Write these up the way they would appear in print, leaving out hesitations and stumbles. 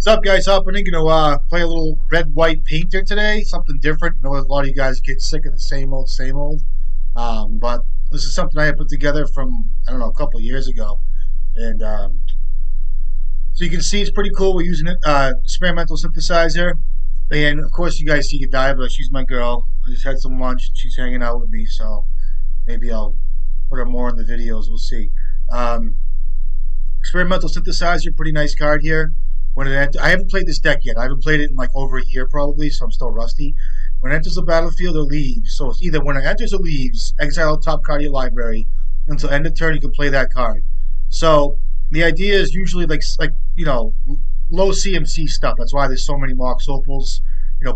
What's up, guys? Happening? Play a little red-white painter today. Something different. I know a lot of you guys get sick of the same old, same old. But this is something I had put together from I don't know a couple of years ago, and so you can see it's pretty cool. We're using it experimental synthesizer, and of course you guys see Godiva. She's my girl. I just had some lunch. She's hanging out with me, so maybe I'll put her more in the videos. We'll see. Um, Experimental Synthesizer, pretty nice card here. I haven't played this deck yet. I haven't played it in like over a year probably, so I'm still rusty. When it enters the battlefield or leaves, so it's either when it enters or leaves, exile the top card of your library. Until end of turn, you can play that card. So the idea is usually low CMC stuff. That's why there's so many Mox Opals,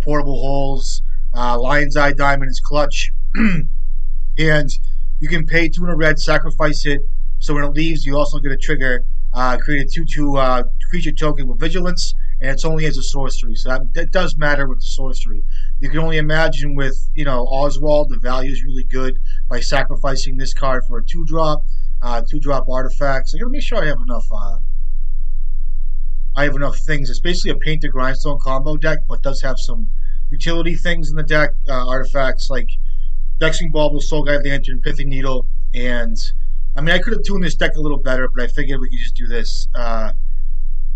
portable holes. Lion's Eye Diamond is clutch, and you can pay 2 in a red, sacrifice it. So when it leaves, you also get a trigger. Create a 2/2 creature token with vigilance, and it's only as a sorcery. So that does matter with the sorcery. You can only imagine with Oswald, the value is really good by sacrificing this card for a 2-drop, 2-drop artifact. So I gotta make sure I have enough. I have enough things. It's basically a painted grindstone combo deck, but does have some utility things in the deck. Artifacts like Vexing Bauble, Soul Guide Lantern, Pithing Needle, and I mean, I could have tuned this deck a little better, but I figured we could just do this.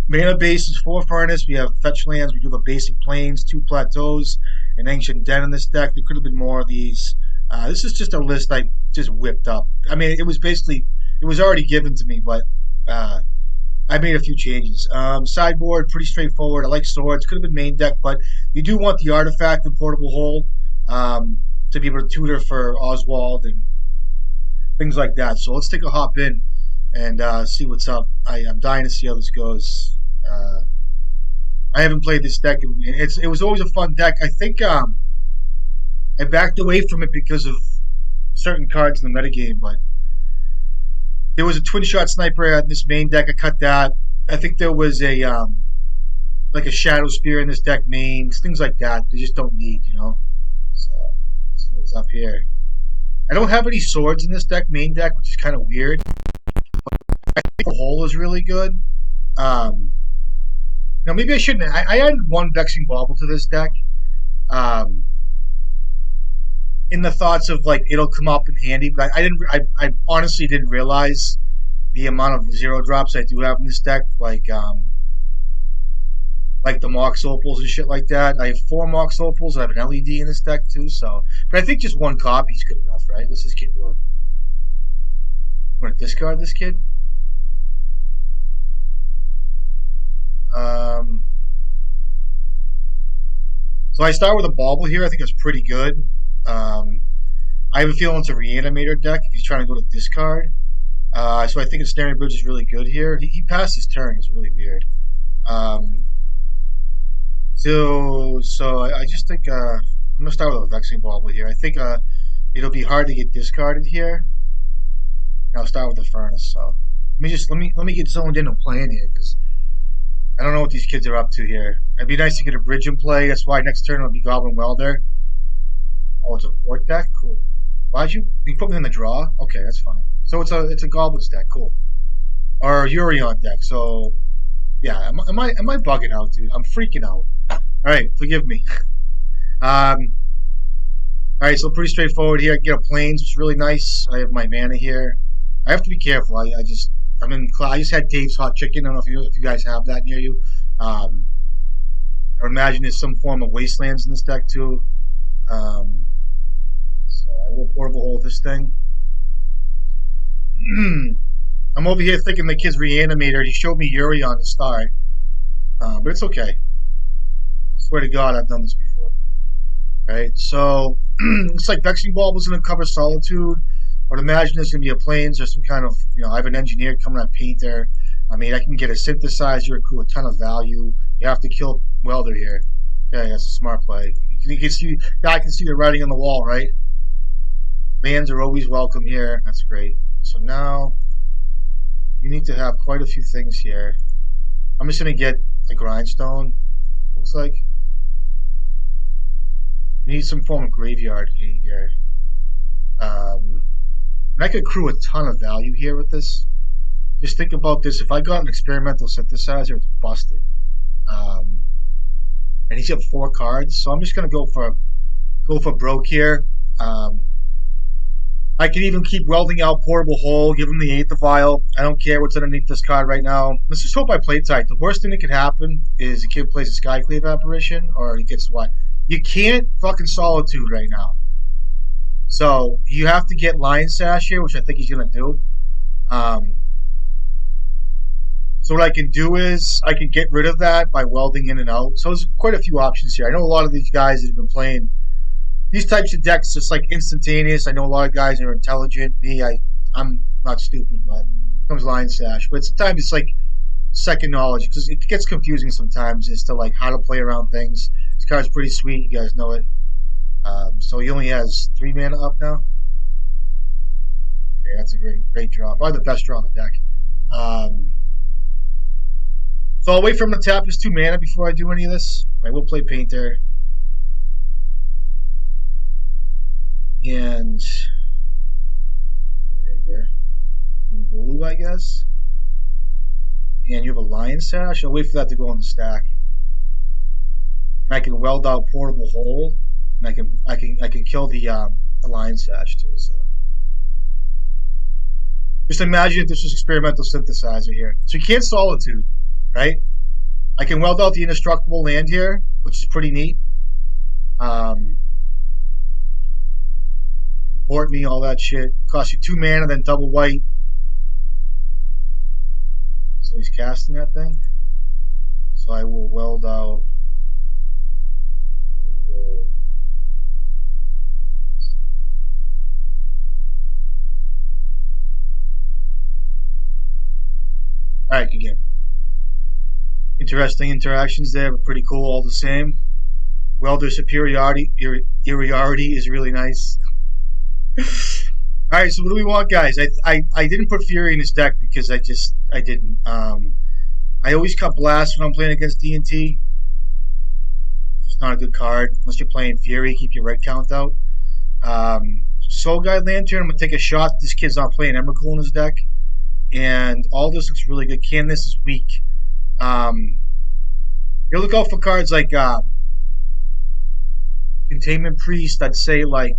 Mana base is 4 Furnace. We have fetch lands. We do the basic plains, 2 plateaus, an ancient den in this deck. There could have been more of these. This is just a list I just whipped up. I mean, it was already given to me, but I made a few changes. Sideboard, pretty straightforward. I like swords. Could have been main deck, but you do want the artifact and portable hole to be able to tutor for Oswald and things like that. So let's take a hop in and see what's up. I'm dying to see how this goes. I haven't played this deck. It was always a fun deck. I think I backed away from it because of certain cards in the metagame, but there was a twin shot sniper in this main deck. I cut that. I think there was a like a shadow spear in this deck mains, things like that. They just don't need, So let's see what's up here. I don't have any swords in this deck, main deck, which is kind of weird. I think the hole is really good. Maybe I shouldn't. I added 1 Vexing Bauble to this deck, in the thoughts of like it'll come up in handy. But I honestly didn't realize the amount of 0 drops I do have in this deck, like the Mox Opals and shit like that. I have 4 Mox Opals. I have an LED in this deck too. So, but I think just 1 copy is good enough, right? What's this kid doing? Want to discard this kid? So I start with a Bauble here. I think it's pretty good. I have a feeling it's a Reanimator deck if he's trying to go to discard. So I think a Snaring Bridge is really good here. He passed his turn. It's really weird. So I just think I'm gonna start with a Vexing Bauble here. I think it'll be hard to get discarded here. And I'll start with the Furnace. So let me get zoned in and playing here because I don't know what these kids are up to here. It'd be nice to get a bridge in play. That's why next turn it'll be Goblin Welder. Oh, it's a port deck. Cool. Why'd you put me in the draw? Okay, that's fine. So it's a Goblins deck. Cool. Or Urion deck. So yeah, am I bugging out, dude? I'm freaking out. All right, forgive me. All right, so pretty straightforward here. I get a plains, which is really nice. I have my mana here. I have to be careful. I just had Dave's Hot Chicken. I don't know if you guys have that near you. I would imagine there's some form of wastelands in this deck too. So I will portable hold this thing. I'm over here thinking the kid's Reanimator. He showed me Yuri on the start, but it's okay. I swear to God, I've done this before. Right, so looks like Vexing Bauble was going to cover Solitude. I would imagine there's going to be a plains or some kind of, I have an engineer coming on painter. I mean, I can get a synthesizer, accrue a ton of value. You have to kill Welder here. Okay, that's a smart play. You can see, I can see the writing on the wall, right? Lands are always welcome here. That's great. So now you need to have quite a few things here. I'm just going to get a grindstone, looks like. I need some form of graveyard here. And I could accrue a ton of value here with this. Just think about this. If I got an experimental synthesizer, it's busted. Um, and he's got 4 cards, so I'm just gonna go for broke here. Um, I can even keep welding out Portable Hole, give him the Eighth Vial. I don't care what's underneath this card right now. Let's just hope I play tight. The worst thing that could happen is the kid plays a Skyclave Apparition, or he gets what? You can't fucking Solitude right now. So you have to get Lion Sash here, which I think he's going to do. Um, so what I can do is I can get rid of that by welding in and out. So there's quite a few options here. I know a lot of these guys that have been playing these types of decks just like instantaneous. I know a lot of guys are intelligent. I'm not stupid, but comes Lion Sash. But sometimes it's like second knowledge because it gets confusing sometimes as to like how to play around things. This card's pretty sweet. You guys know it. So he only has 3 mana up now. Okay, that's a great draw. Probably the best draw on the deck. So I'll wait for him to tap his 2 mana before I do any of this. I will play Painter. And Painter. In blue, I guess. And you have a Lion Sash. I'll wait for that to go on the stack. And I can weld out Portable Hole. And I can kill the Lion Sash too. So just imagine if this was Experimental Synthesizer here. So you can't Solitude, right? I can weld out the Indestructible Land here, which is pretty neat. Port me, all that shit. Cost you 2 mana, then double white. So he's casting that thing. So I will weld out. Alright, again. Interesting interactions there, but pretty cool all the same. Welder superiority is really nice. Alright, so what do we want, guys? I didn't put Fury in this deck because I didn't. I always cut Blast when I'm playing against D&T. It's not a good card. Unless you're playing Fury, keep your red count out. Soul Guide Lantern, I'm going to take a shot. This kid's not playing Emrakul in his deck. And all this looks really good. Canvas is weak. You look out for cards like Containment Priest. I'd say like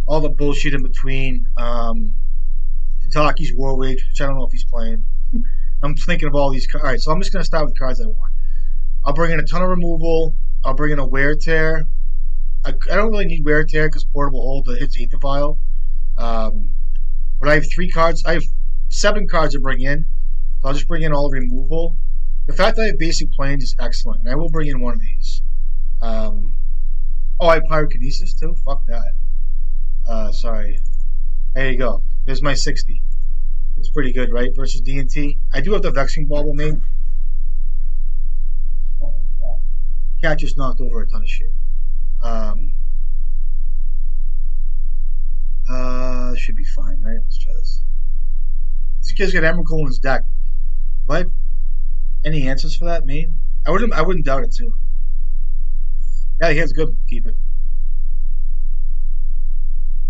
all the bullshit in between. Itaki's War Wage, which I don't know if he's playing. I'm thinking of all these cards. Alright, so I'm just going to start with the cards I want. I'll bring in a ton of removal. I'll bring in a Wear Tear. I don't really need Wear Tear because Portable Hold hits Eighth Vial. But I have 3 cards. I have 7 cards to bring in. So I'll just bring in all removal. The fact that I have Basic Plains is excellent. And I will bring in one of these. Oh, I have Pyrokinesis too? Fuck that. Sorry. There you go. There's my 60. Looks pretty good, right? Versus D&T. I do have the Vexing Bauble name. Fucking cat. Cat just knocked over a ton of shit. Should be fine, right? Let's try this. This kid's got Emrakul in his deck. Do I have any answers for that, mate? I wouldn't doubt it too. Yeah, he has good. Keep it.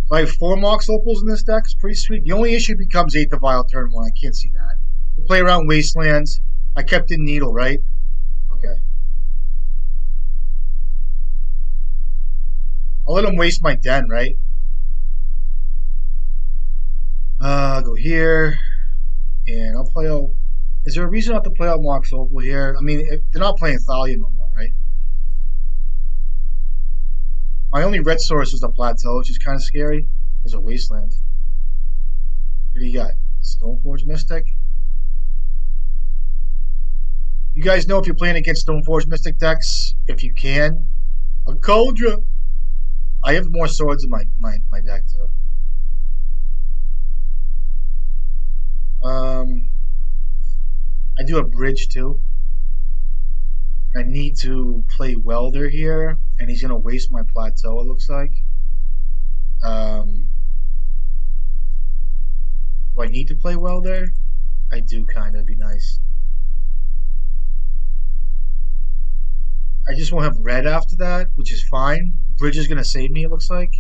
So I have 4 Mox Opals in this deck. It's pretty sweet. The only issue becomes 8th Vial turn 1. I can't see that. We play around Wastelands. I kept in Needle, right? Okay. I'll let him waste my Den, right? I'll go here. And I'll play out. Is there a reason not to play out Mox Opal here? I mean, they're not playing Thalia no more, right? My only red source is the Plateau, which is kind of scary. There's a Wasteland. What do you got? Stoneforge Mystic? You guys know if you're playing against Stoneforge Mystic decks, if you can. A Cauldron! I have more swords in my deck, too. I do a Bridge, too. I need to play Welder here, and he's going to waste my Plateau, it looks like. Do I need to play Welder? I do, kind of. Be nice. I just won't have red after that, which is fine. Bridge is going to save me, it looks like.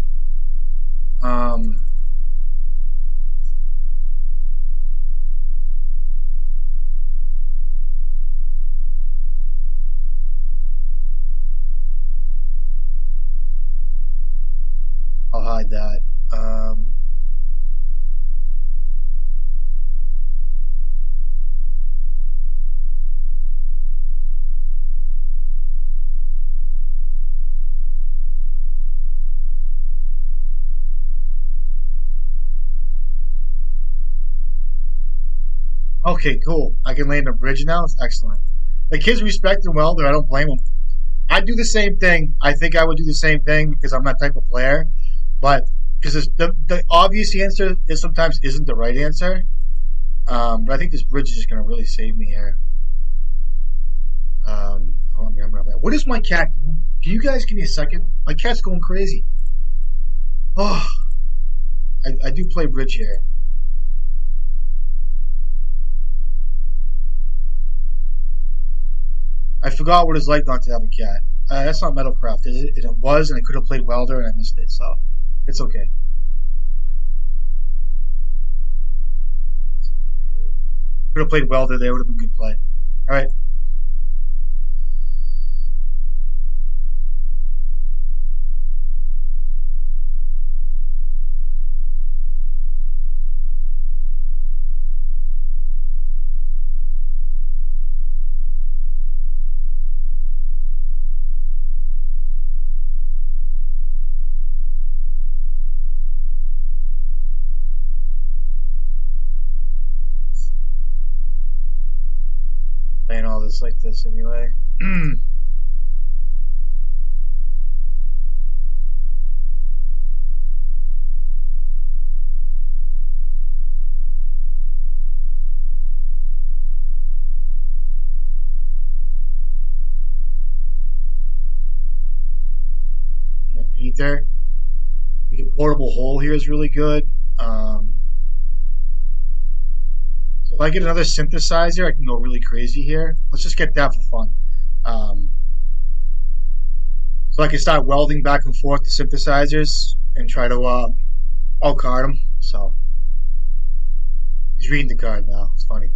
Okay, cool. I can land a bridge now. It's excellent. The kids respect and welder. I don't blame them. I'd do the same thing. I think I would do the same thing because I'm that type of player. But because the obvious answer is sometimes isn't the right answer. But I think this bridge is just going to really save me here. What is my cat doing? Can you guys give me a second? My cat's going crazy. Oh, I do play bridge here. I forgot what it's like not to have a cat. That's not Metalcraft, is it? It was, and I could have played Welder, and I missed it, so it's okay. Could have played Welder there, would have been a good play. All right. Playing all this like this anyway. Painter. We can portable hole here is really good. So if I get another synthesizer, I can go really crazy here. Let's just get that for fun. Um, so I can start welding back and forth the synthesizers and try to all card them. So he's reading the card now. It's funny.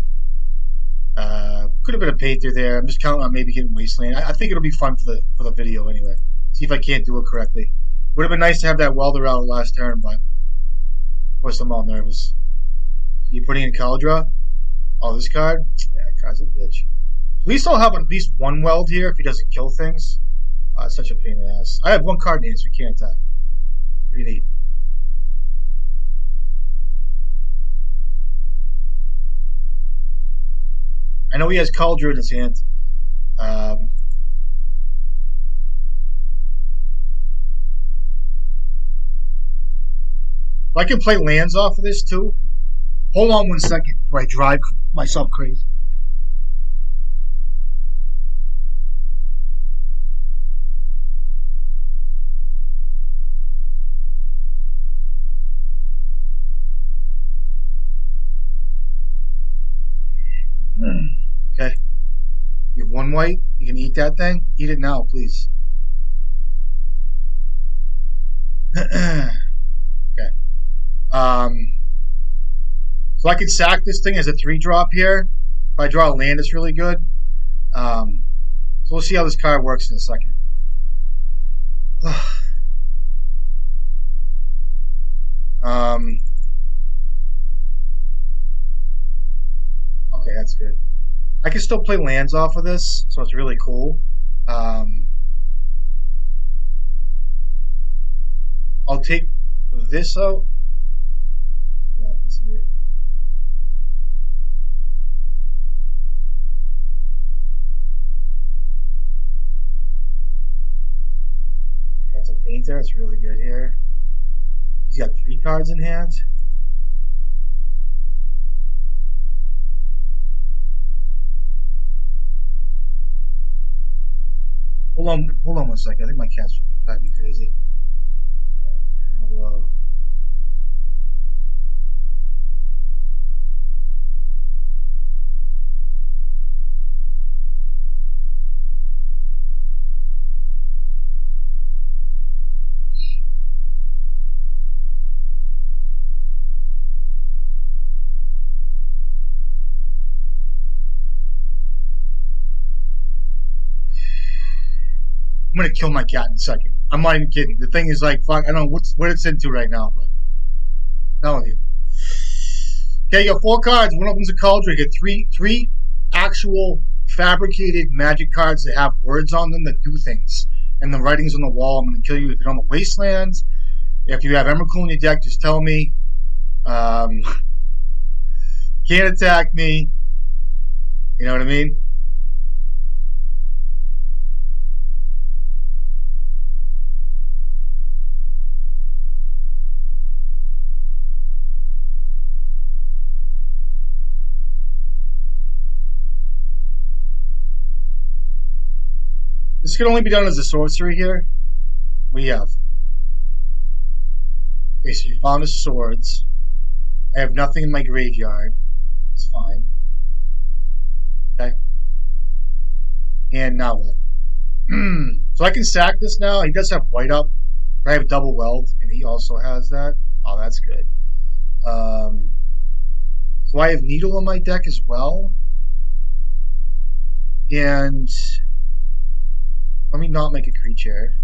Could have been a painter there. I'm just counting on maybe getting Wasteland. I think it'll be fun for the video anyway. See if I can't do it correctly. Would have been nice to have that welder out last turn, but of course I'm all nervous. So you putting in Caldra? Oh, this card? Yeah, that card's a bitch. At least I'll have at least one weld here if he doesn't kill things. It's such a pain in the ass. I have one card in hand, so he can't attack. Pretty neat. I know he has Caldra in his hand. So I can play lands off of this too. Hold on 1 second before I drive myself crazy. Okay. You have one white. You can eat that thing. Eat it now, please. Okay. So I could sack this thing as a 3-drop here. If I draw a land, it's really good. So we'll see how this card works in a second. Okay, that's good. I can still play lands off of this, so it's really cool. I'll take this out. See what happens here. Okay, that's a painter. It's really good here. He's got 3 cards in hand. Hold on 1 second. I think my cat's driving me crazy. All right, I'll go. I'm gonna kill my cat in a second. I'm not even kidding. The thing is like, fuck. I don't know what it's into right now, but I'm telling you. Okay, you got 4 cards. One of them's a cauldron. You get three actual fabricated magic cards that have words on them that do things. And the writing's on the wall. I'm gonna kill you if you don't have Wastelands. If you have Emrakul in your deck, just tell me. Can't attack me. You know what I mean? This can only be done as a sorcery here. We have. Okay, so you found the swords. I have nothing in my graveyard. That's fine. Okay. And now what? So I can sack this now. He does have white up. But I have double weld, and he also has that. Oh, that's good. Um, so I have needle on my deck as well. And let me not make a creature.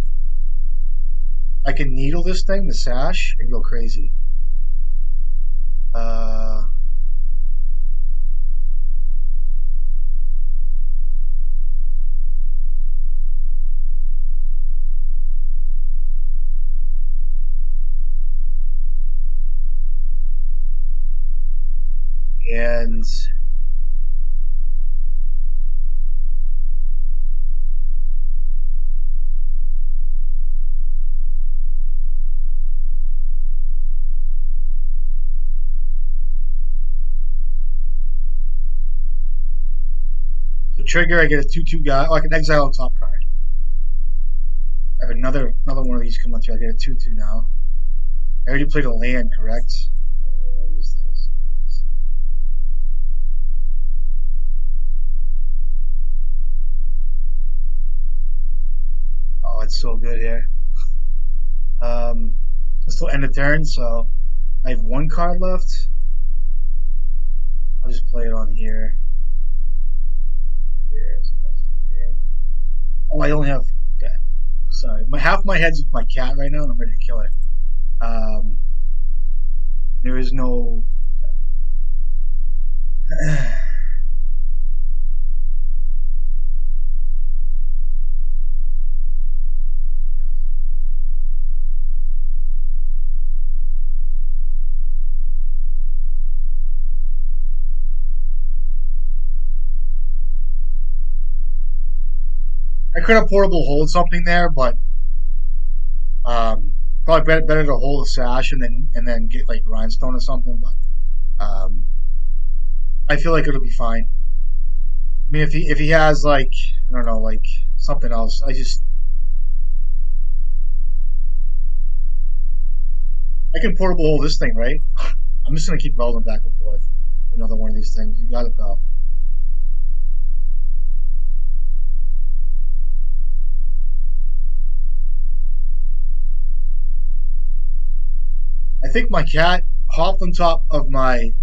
I can needle this thing, the sash, and go crazy. Uh, and so trigger, I get a 2/2 guy. Oh, I can exile a top card. I have another one of these come on through. I get a 2/2 now. I already played a land, correct? I don't know what these things. Oh, it's so good here. It's still end of turn, so I have one card left. I'll just play it on here. Oh, I only have. Okay, sorry. Half my head's with my cat right now, and I'm ready to kill her. There is no. I could have portable hold something there, but probably better to hold a sash and then get like grindstone or something. But I feel like it'll be fine. I mean, if he has like I don't know like something else, I can portable hold this thing, right? I'm just gonna keep rolling back and forth. Another one of these things. You got it, pal. I think my cat hopped on top of my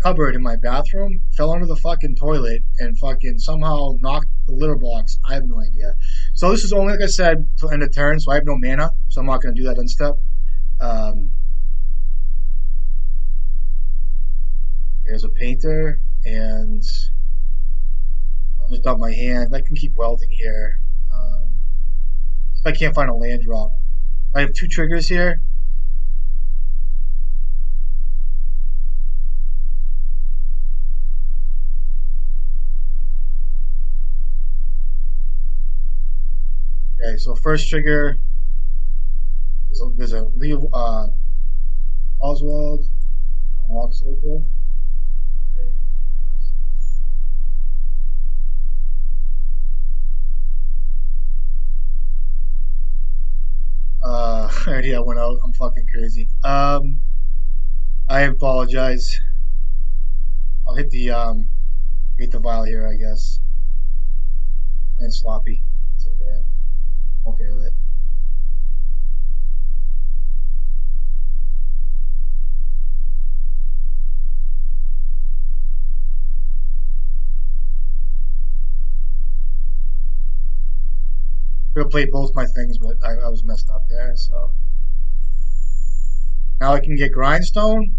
cupboard in my bathroom, fell under the fucking toilet, and fucking somehow knocked the litter box. I have no idea. So this is only, like I said, till end of turn, so I have no mana, so I'm not going to do that in step. Um, There's a painter, and I'll just dump my hand. I can keep welding here. If I can't find a land drop. I have two triggers here. Okay, so first trigger, there's a Leo, Oswald Emrakul Shuffle. Already I went out. I'm fucking crazy. I apologize. I'll hit the vial here, I guess. And sloppy. It's okay. I'm okay with it. Could have played both my things, but I was messed up there. So now I can get grindstone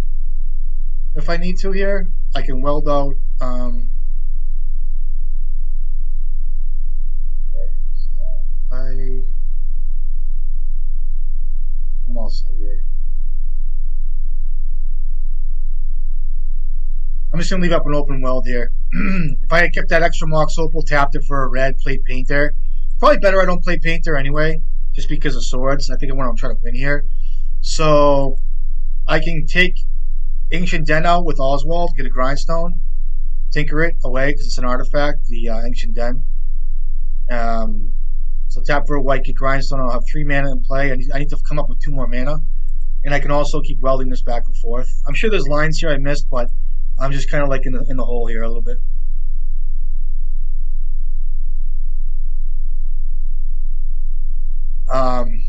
if I need to here. I can weld out. Okay, so I'm all set here. I'm just gonna leave up an open weld here. If I had kept that extra Mox Opal, tapped it for a red, played Painter, it's probably better I don't play Painter anyway, just because of swords. I think I want to try to win here. So I can take Ancient Den out with Oswald, get a Grindstone, tinker it away because it's an artifact, the Ancient Den. Um, so tap for a white, get Grindstone. I'll have 3 mana in play. I need to come up with 2 more mana. And I can also keep welding this back and forth. I'm sure there's lines here I missed, but I'm just kind of like in the hole here a little bit. Um,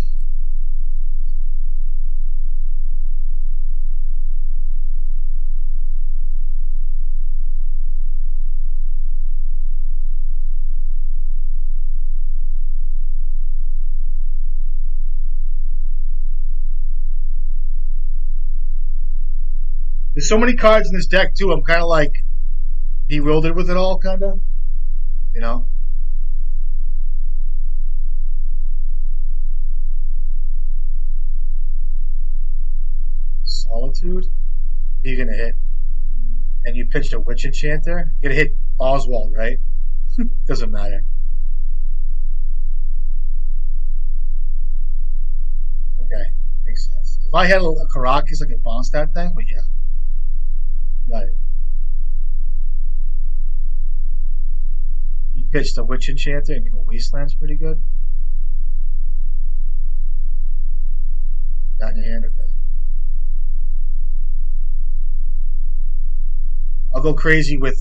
there's so many cards in this deck too. I'm kind of like bewildered with it all, kind of. You know, Solitude. What are you gonna hit? And you pitched a Witch Enchanter. You're gonna hit Oswald, right? Doesn't matter. Okay, makes sense. If I had a Caracas, I could bounce that thing. But yeah, you got it. You pitched a Witch Enchanter, and you have a Wasteland's pretty good. Got in your hand, okay. I'll go crazy with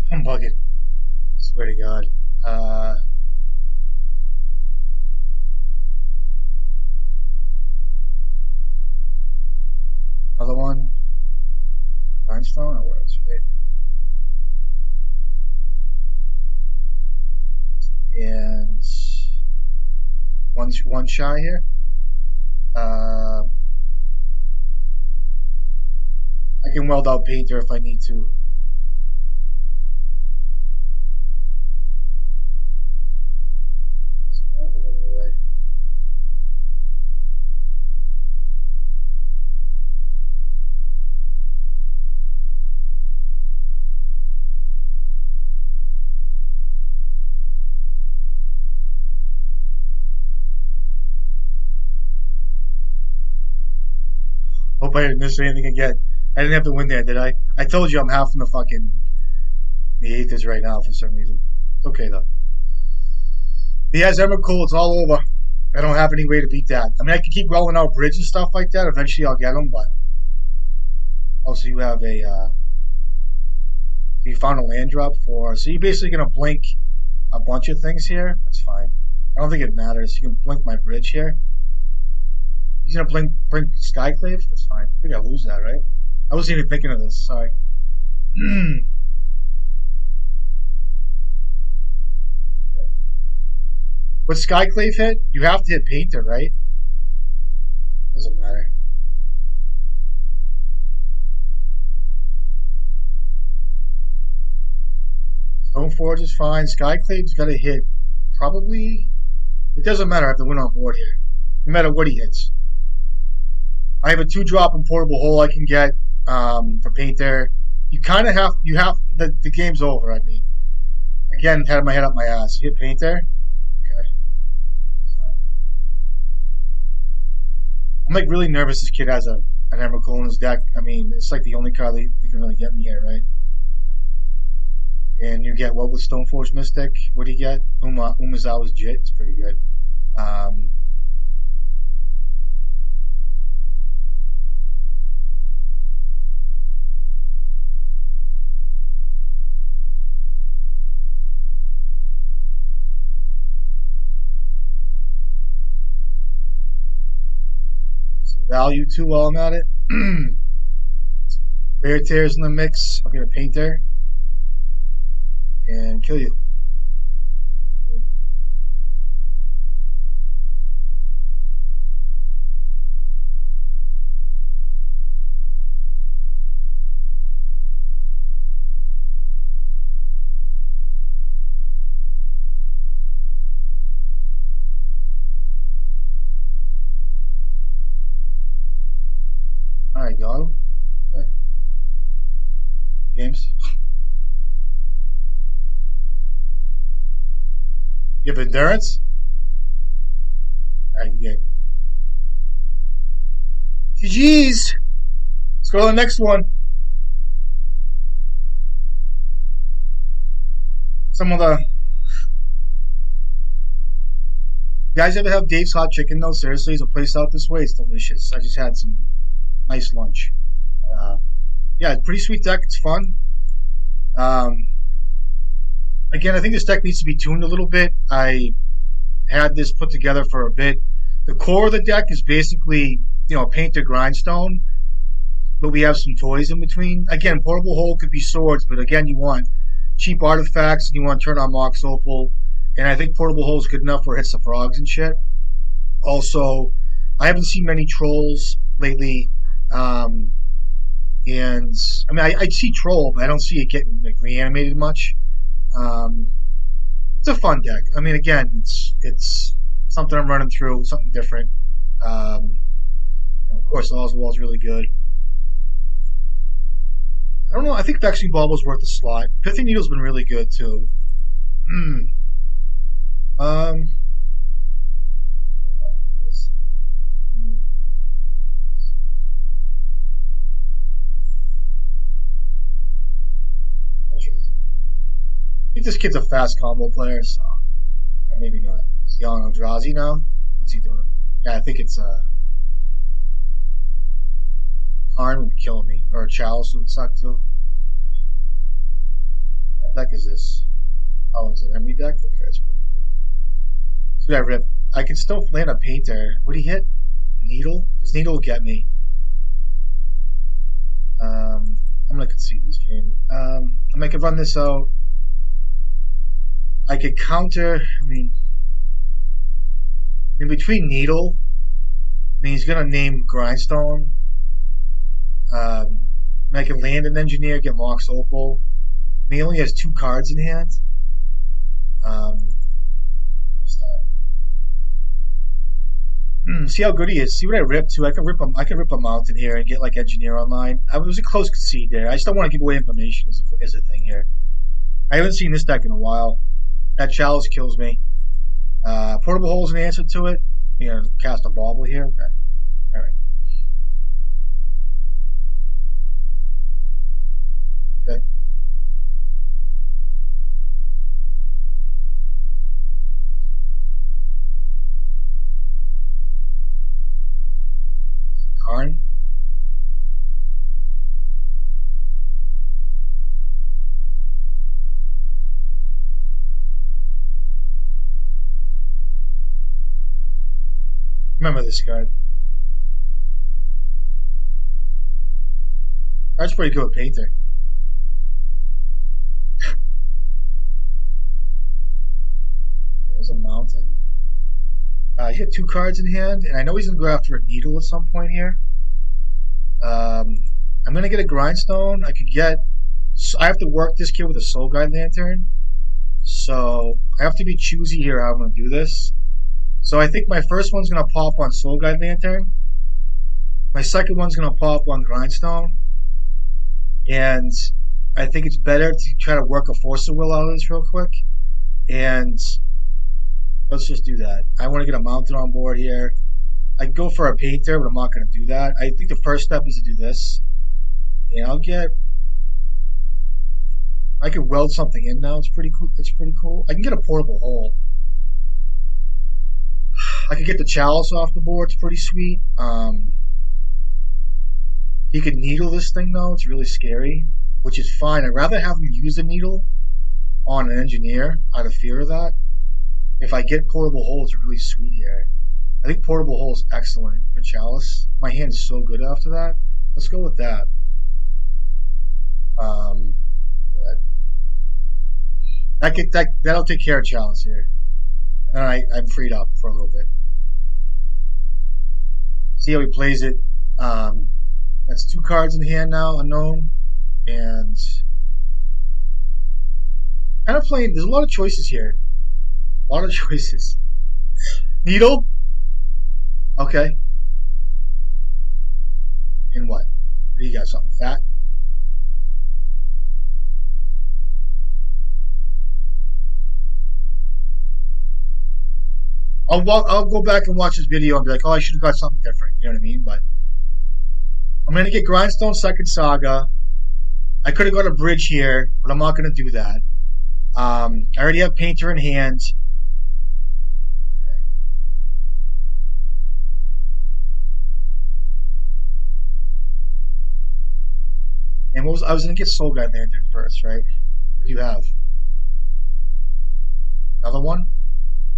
I'm bugging. Swear to God. Uh, Another one. Grindstone. Or words, right? And one shy here. Uh, I can weld out Painter if I need to. Doesn't matter anyway. Hope I didn't miss anything again. I didn't have to win there, did I? I told you I'm half in the eighth right now for some reason. It's okay though. He has Emrakul. It's all over. I don't have any way to beat that. I mean, I can keep rolling out bridge and stuff like that. Eventually, I'll get them, but also you have a. You found a land drop for. So you're basically gonna blink a bunch of things here. That's fine. I don't think it matters. You can blink my bridge here. He's gonna blink Skyclave. That's fine. I think I lose that, right? I wasn't even thinking of this. Sorry. Okay. With Skyclave hit, you have to hit Painter, right? Doesn't matter. Stoneforge is fine. Skyclave's got to hit probably. It doesn't matter. I have to win on board here, no matter what he hits. I have a 2-drop and portable hole I can get for Painter. You kind of have. You have the game's over. I mean, again, had my head up my ass. You hit Painter. Okay, that's fine. I'm like really nervous. This kid has an Emrakul in his deck. I mean, it's like the only card that can really get me here, right? And you get what with Stoneforge Mystic? What do you get? Umazawa's Jit. It's pretty good. Um, value too while I'm at it. Rare tears in the mix. I'll get a painter and kill you. Alright, got him. Okay. Games. You have endurance? Alright, game. GG's! Let's go to the next one. Some of the. You guys ever have Dave's Hot Chicken though? Seriously, it's a place out this way. It's delicious. I just had some nice lunch. Yeah, pretty sweet deck. It's fun. Um, Again, I think this deck needs to be tuned a little bit. I had this put together for a bit. The core of the deck is basically, a painted grindstone, but we have some toys in between. Again, portable hole could be swords, but again, you want cheap artifacts and you want to turn on Mox Opal. And I think portable hole is good enough where it hits the frogs and shit. Also, I haven't seen many trolls lately. And I mean, I see troll, but I don't see it getting like reanimated much. It's a fun deck. I mean, again, it's something I'm running through, something different. Of course, Oswald's really good. I don't know. I think Vexing Bauble's worth a slot. Pithy Needle's been really good too. Um, I think this kid's a fast combo player, so or maybe not. Is he on Eldrazi now? What's he doing? Yeah, I think it's Karn would kill me, or a Chalice would suck too. What deck is this? Oh, it's an enemy deck. Okay, that's pretty good. See what I rip? I can still land a painter. What did he hit? Needle? This needle will get me. I'm gonna concede this game. I could run this out. I could counter. I mean, between Needle, he's gonna name Grindstone. I can land an engineer, get Mox Opal. He only has 2 cards in hand. I'll start. See how good he is. See what I rip too. I can rip a mountain here and get like engineer online. It was a close concede there. I just don't want to give away information as a thing here. I haven't seen this deck in a while. That Chalice kills me. Portable Hole's an answer to it. Cast a bauble here. Okay. Alright. Okay. Karn. Remember this card. Card's pretty good with painter. There's a mountain. He had 2 cards in hand, and I know he's gonna go after a needle at some point here. I'm gonna get a grindstone. I have to work this kid with a Soul Guide Lantern. So I have to be choosy here how I'm gonna do this. So I think my first one's gonna pop on Soul Guide Lantern. My second one's gonna pop on Grindstone. And I think it's better to try to work a Force of Will out of this real quick. And let's just do that. I want to get a mountain on board here. I can go for a painter, but I'm not going to do that. I think the first step is to do this. And I can weld something in now. It's pretty cool. I can get a portable hole. I could get the Chalice off the board. It's pretty sweet. He could needle this thing though. It's really scary, which is fine. I'd rather have him use a needle on an engineer out of fear of that. If I get portable hole, it's really sweet here. I think Portable Hole is excellent for Chalice. My hand is so good after that. Let's go with that. Um, that'll take care of Chalice here. And I'm freed up for a little bit. See how he plays it. Um, that's 2 cards in hand now, unknown. And kind of playing, there's a lot of choices here. A lot of choices. Needle? Okay. And what? What do you got? Something fat? I'll go back and watch this video and be like, oh, I should have got something different. You know what I mean? But I'm gonna get Grindstone Second Saga. I could have got a bridge here, but I'm not gonna do that. I already have Painter in hand. And I was gonna get Soul Guide Lantern first, right? What do you have? Another one?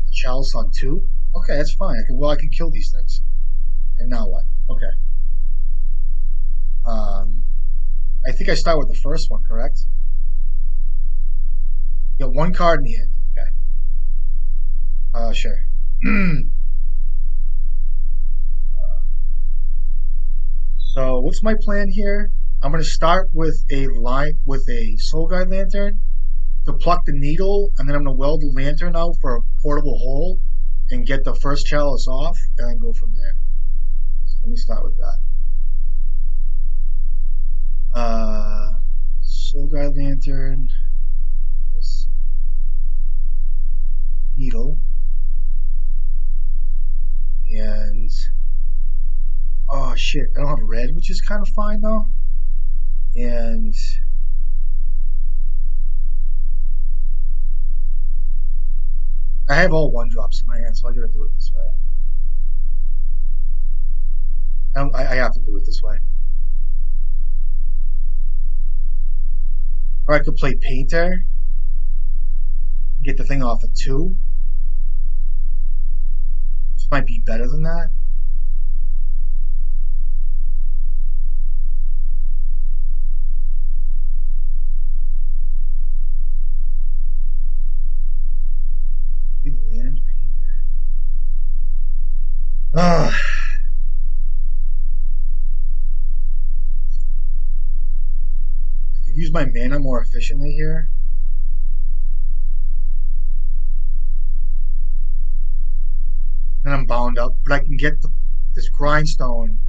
A Chalice on 2? Okay, that's fine. I can kill these things. And now what? Okay. I think I start with the first one, correct? You got 1 card in the hand. Okay. Sure. So what's my plan here? I'm gonna start with a Soul Guide Lantern to pluck the needle, and then I'm gonna weld the lantern out for a portable hole and get the first chalice off, and then go from there. So let me start with that. Soul Guide Lantern, this needle, and oh shit, I don't have red, which is kind of fine though. And I have all 1-drops in my hand, so I gotta do it this way. I have to do it this way. Or I could play Painter, get the thing off at 2, which might be better than that. Play land Painter. Ugh. I could use my mana more efficiently here. Then I'm bound up, but I can get this grindstone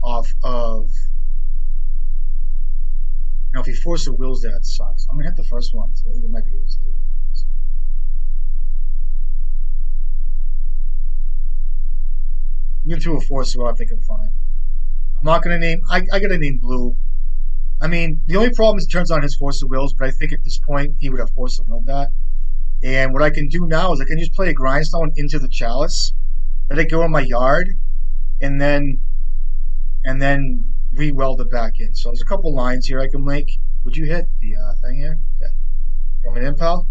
off of. If he forces the wills, that sucks. I'm gonna hit the first one, so I think it might be a mistake. This one. Even through a force will, I think I'm fine. I'm not gonna name. I gotta name blue. I mean, the only problem is it turns on his force of wills, but I think at this point he would have force of willed that. And what I can do now is I can just play a grindstone into the chalice, let it go in my yard, and then re-weld it back in. So there's a couple lines here I can make. Would you hit the thing here? Okay. Coming in, pal.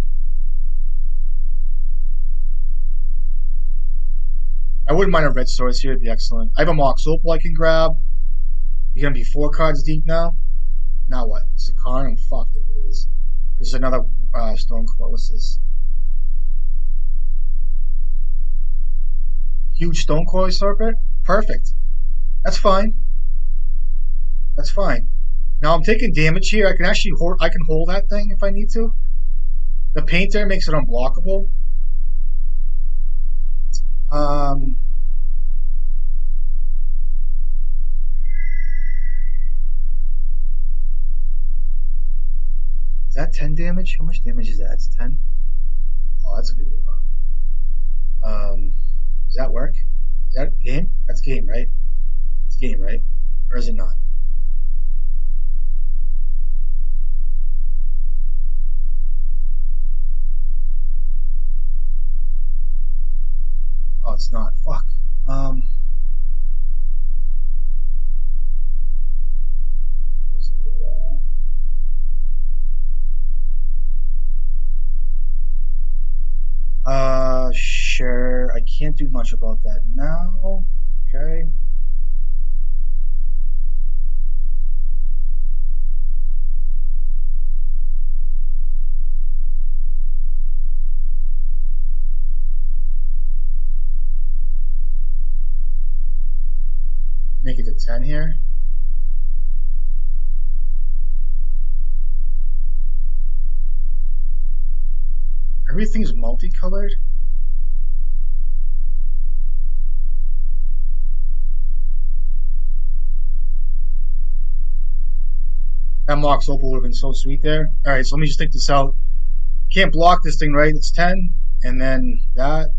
I wouldn't mind a red source here. It'd be excellent. I have a Mox Opal I can grab. You're going to be 4 cards deep now. Now what? It's a Karn? I'm fucked if it is. There's another Stone Coil. What's this? Huge Stone Coil Serpent? Perfect. That's fine. That's fine. Now I'm taking damage here. I can actually hold that thing if I need to. The Painter makes it unblockable. Is that 10 damage? How much damage is that? It's 10. Oh, that's a good draw. Does that work? Is that game? That's game, right? That's game, right? Or is it not? Oh, it's not. Fuck. Sure. I can't do much about that now. Okay. Make it a 10 here. Everything's multicolored. That Mox Opal would have been so sweet there. All right, so let me just think this out. Can't block this thing, right? It's 10, and then that,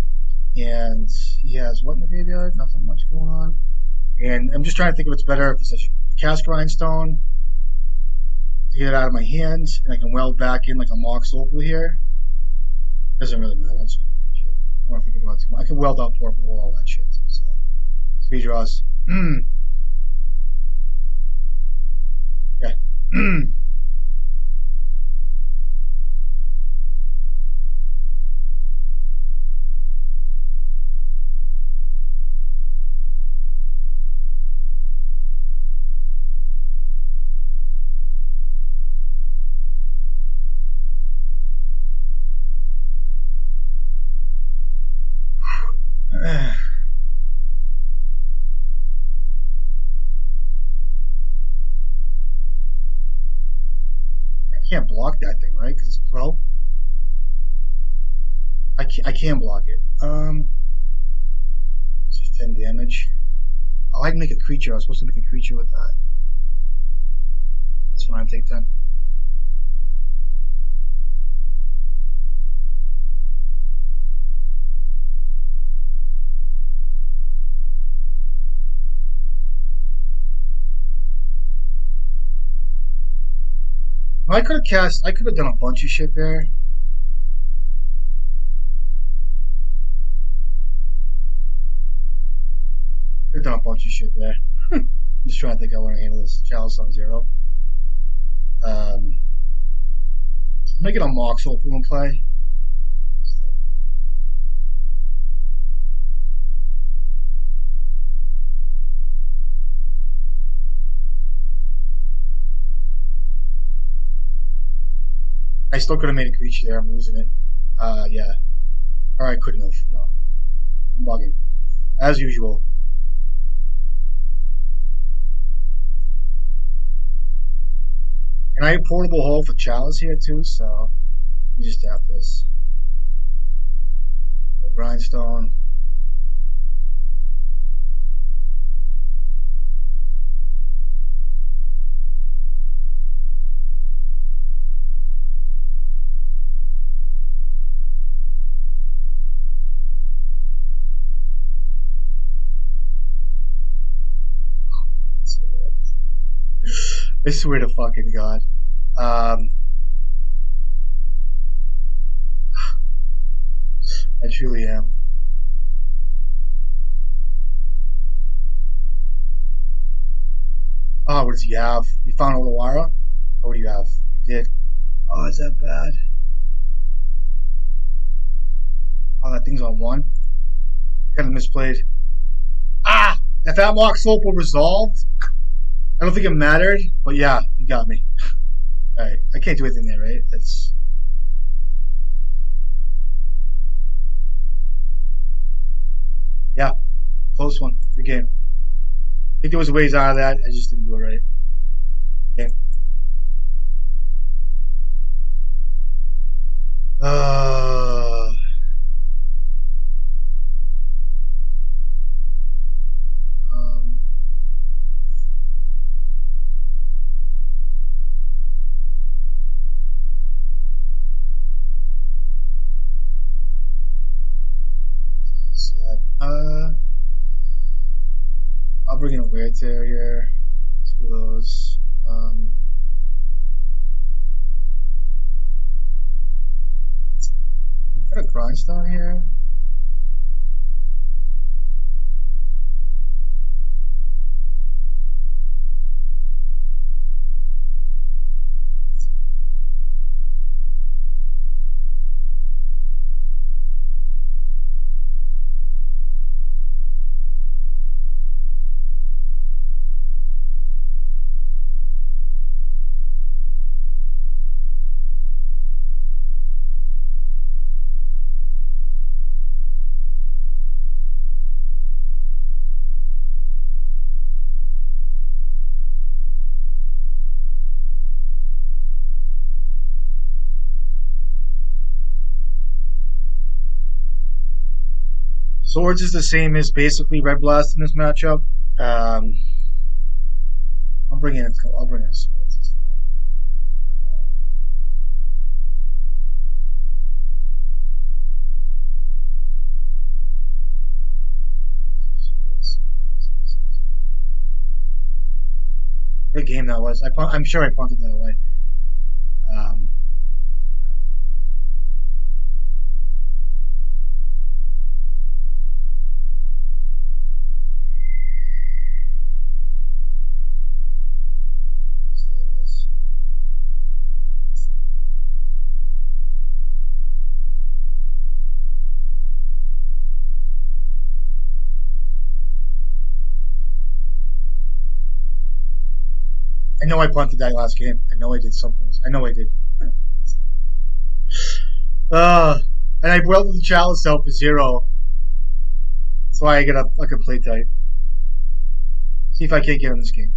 and he has what in the graveyard? Nothing much going on. And I'm just trying to think if it's better if it's a cast grindstone to get it out of my hands, and I can weld back in like a Mox Opal here. Doesn't really matter. I'll just make a creature. I don't want to think about it too much. I can weld out Portable, all that shit too. So, speed draws. Okay. I can't block that thing, right? Because it's pro. I can block it. It's just 10 damage. Oh, I can make a creature. I was supposed to make a creature with that. That's fine. Take 10. I could have cast. I could have done a bunch of shit there. Could have done a bunch of shit there. I'm just trying to think how I want to handle this. Chalice on 0. I'm making a Mox Opal in play. I still could have made a creature there. I'm losing it. Yeah. Or I couldn't have. No. I'm bugging. As usual. And I have portable hole for Chalice here too, so let me just tap this. Put a grindstone. So bad. I swear to fucking God. Um, I truly am. Oh, what does he have? You found Olawara? Oh, what do you have? You did. Oh, is that bad? Oh, that thing's on 1. Kind of misplayed. Ah! If that Mox Opal resolved, I don't think it mattered, but yeah, you got me. Alright, I can't do anything there, right? That's. Yeah, close one. Good game. I think there was ways out of that. I just didn't do it right. Game. Uh, um, sad. I'll bring in a weird tear here. 2 of those. I got a grindstone here. Swords is the same as basically Red Blast in this matchup. Um, I'll bring in swords. It's fine. Swords. What a game that was! I'm sure I punted that away. Um, I know I punted that last game. I know I did someplace. I know I did. Uh, and I welded the chalice out for 0. That's why I get a fucking play tight. See if I can't get in this game.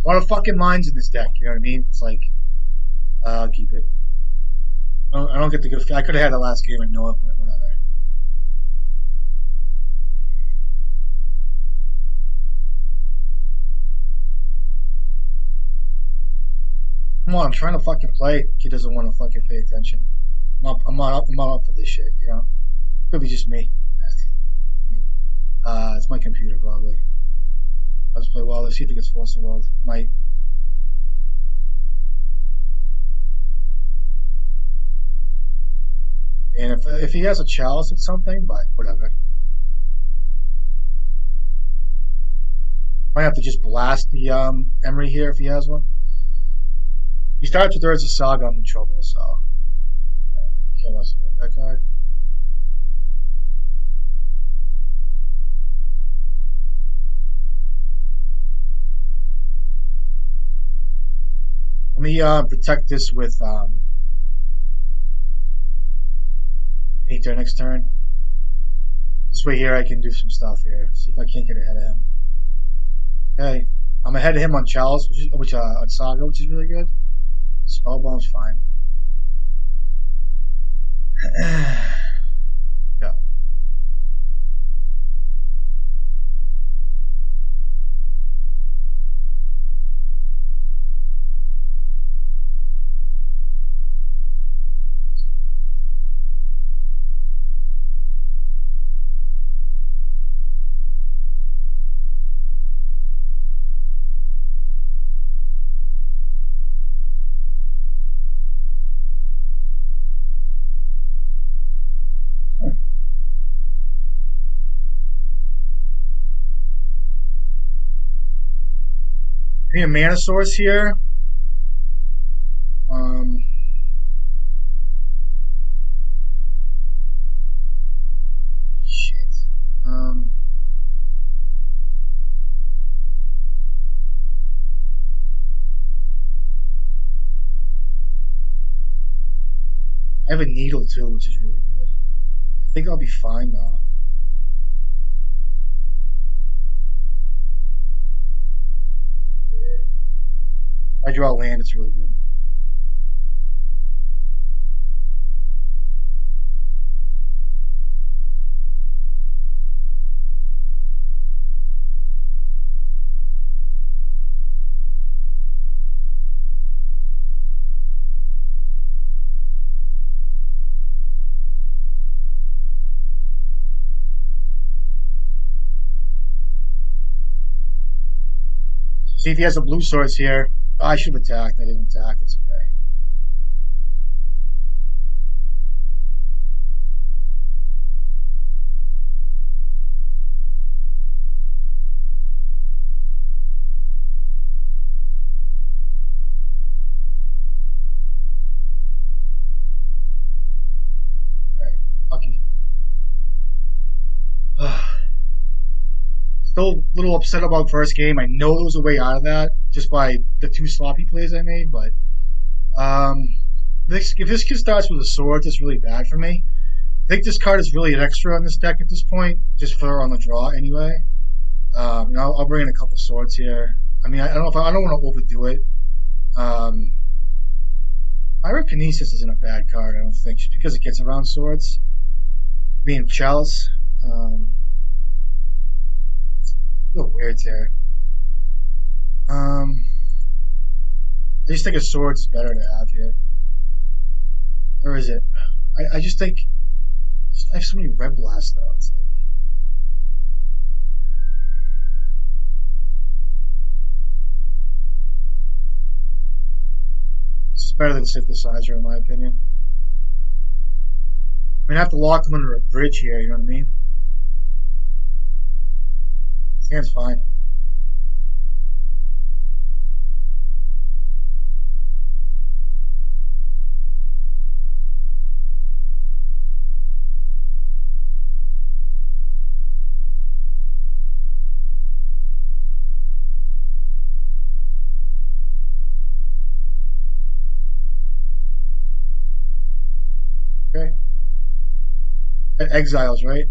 A lot of fucking lines in this deck. You know what I mean? It's like, I'll keep it. I don't get the good. I could have had the last game. I know it, but whatever. Come on, I'm trying to fucking play. Kid doesn't want to fucking pay attention. I'm not up for this shit. You know, could be just me. It's my computer probably. Let's play well. Let's see if it gets forced in world. Might. And if he has a chalice, it's something. But whatever. Might have to just blast the Emery here if he has one. He starts with Urza Saga, I'm in trouble. So okay, I can care less about that card. Let me protect this with Painter next turn. This way here I can do some stuff here. See if I can't get ahead of him. Okay. I'm ahead of him on Chalice, which on Saga, which is really good. Spellbomb's fine. Yeah. I need a mana source here. Um, shit. a needle too, which is really good. I think I'll be fine though. If I draw land, it's really good. So see if he has the blue swords here. Oh, I should have attacked. I didn't attack. It's okay. All right. Lucky. Still a little upset about first game. I know there was a way out of that just by the two sloppy plays I made, but um, if this kid starts with a sword, that's really bad for me. I think this card is really an extra on this deck at this point, just for on the draw anyway. I'll bring in a couple swords here. I mean, I don't know if I don't want to overdo it. Um, Pyrokinesis isn't a bad card, I don't think, just because it gets around swords. I mean, chalice. I feel weird here. I just think a sword's better to have here. Or is it? I just think I have so many red blasts though. It's like it's better than synthesizer in my opinion. I mean, I have to lock them under a bridge here. You know what I mean? Hand's fine. Okay. Exiles, right?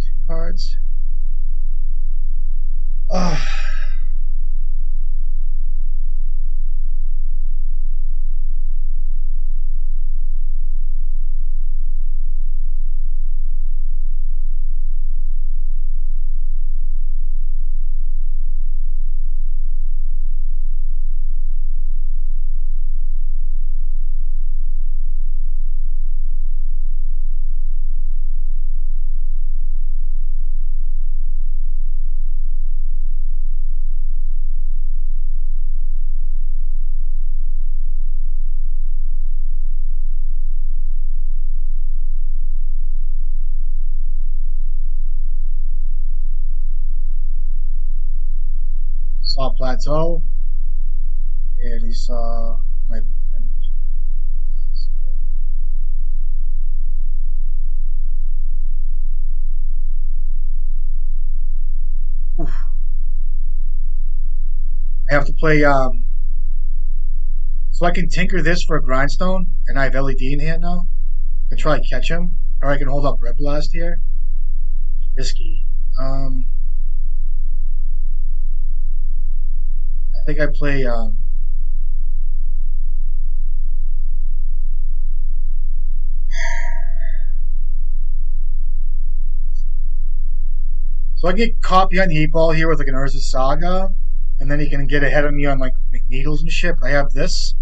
Two cards. Oh, saw plateau, and he saw my. Oof. I have to play. So I can tinker this for a grindstone, and I have LED in hand now. I can try to catch him, or I can hold up red blast here. Risky. I think I play. So I get caught behind the 8 ball here with like an Urza Saga, and then he can get ahead of me on like needles and shit. I have this.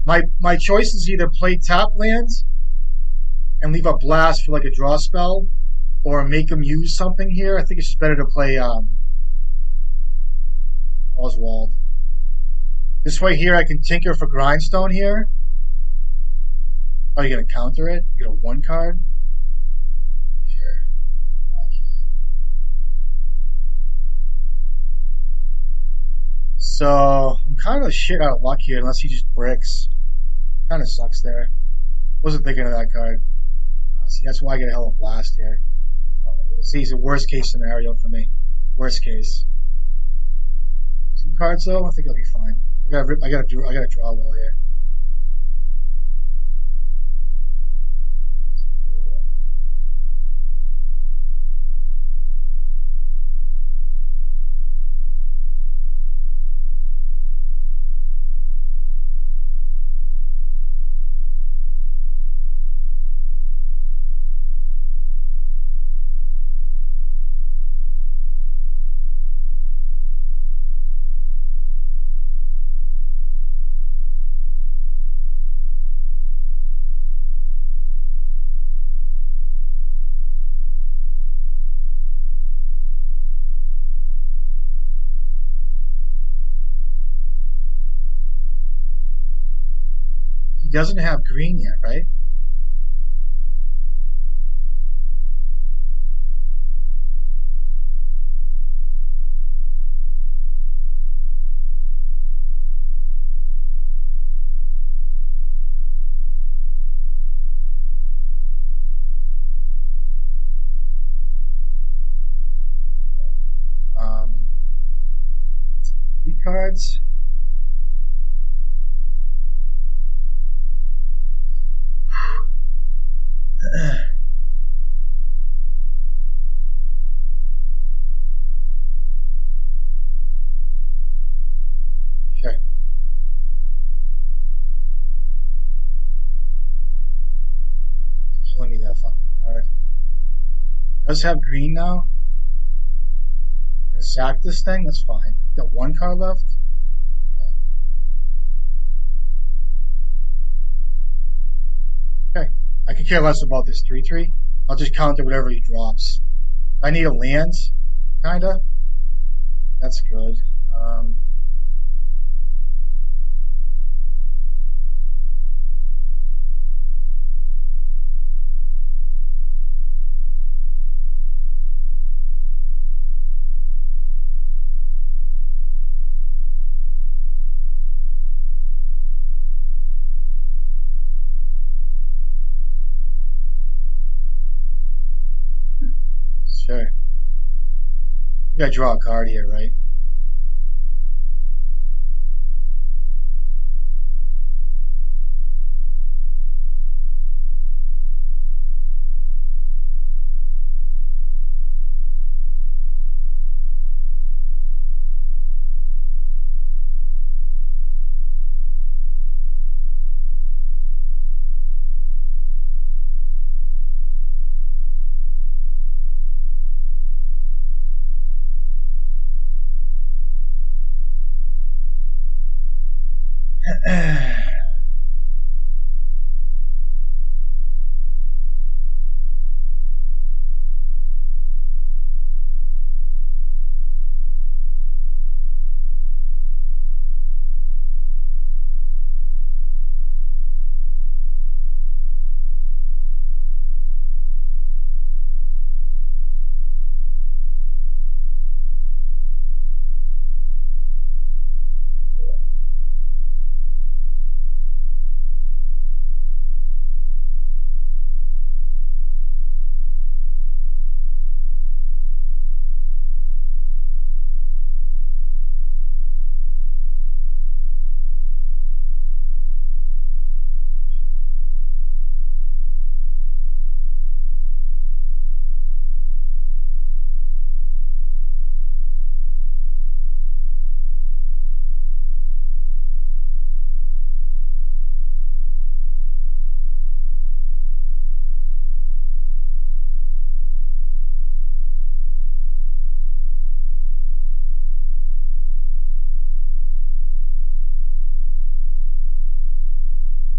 My choice is either play tap lands and leave a blast for like a draw spell, or make him use something here. I think it's just better to play Oswald. This way here I can tinker for grindstone here. Oh, you gonna counter it? You get a 1 card? Sure. No, I can't. So I'm kind of shit out of luck here unless he just bricks. Kind of sucks there. Wasn't thinking of that card. See, that's why I get a hell of a blast here. See, it's a worst case scenario for me. Worst case. 2 cards though, I think I'll be fine. I gotta draw well here. That's a good draw. He doesn't have green yet, right? Um, 3 cards. Sure. Killing me that fucking card. Does have green now. Gonna sack this thing. That's fine. Got 1 card left. Okay. I could care less about this 3/3. I'll just counter whatever he drops. If I need a land, kinda. That's good. Um, sure. I think I draw a card here, right?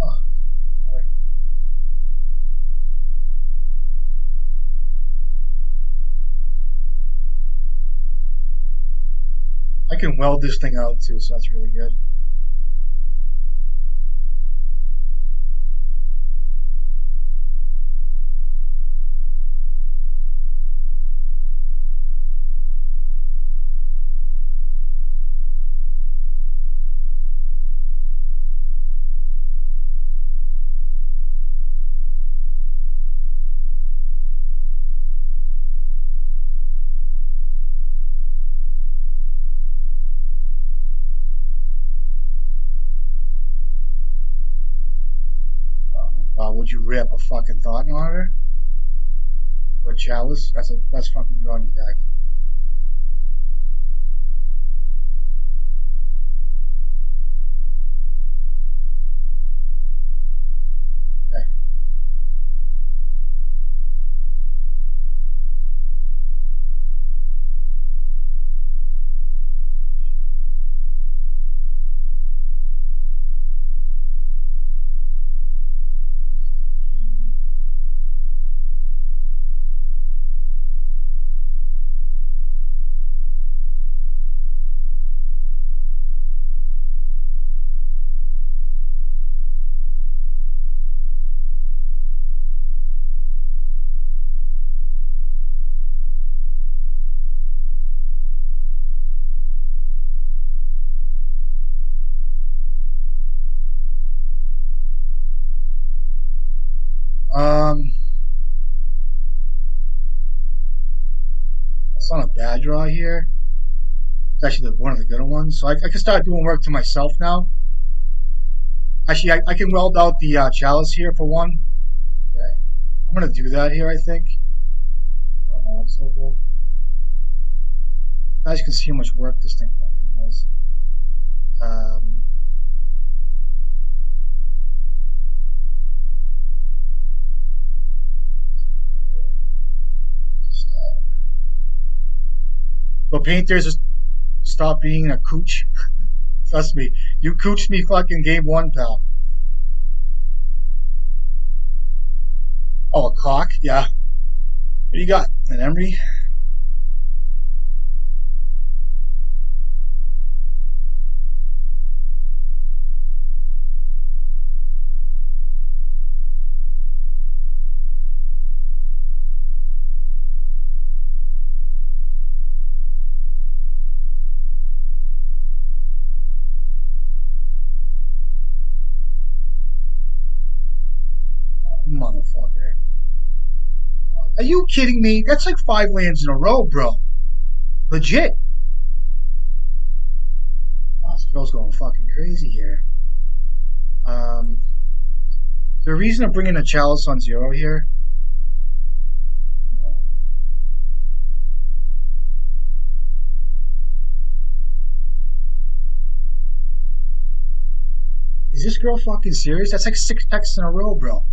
Oh, Lord. I can weld this thing out too, so that's really good. would you rip a fucking thought monitor or a chalice? That's fucking drawing your deck. Okay. You fucking kidding me? Um, that's not a bad draw here. It's actually one of the good ones. So I can start doing work to myself now. Actually, I can weld out the chalice here for one. Okay. I'm gonna do that here, I think. For a mob opal. You guys can see how much work this thing fucking does. Um, so painters, just stop being a cooch. Trust me, you cooched me fucking game one, pal. Oh, a cock? Yeah. What do you got? An emery? Oh, motherfucker. Are you kidding me? That's like 5 lands in a row, bro. Legit. Oh, this girl's going fucking crazy here. Is there a reason I'm bringing a chalice on 0 here? No. Is this girl fucking serious? That's like 6 texts in a row, bro.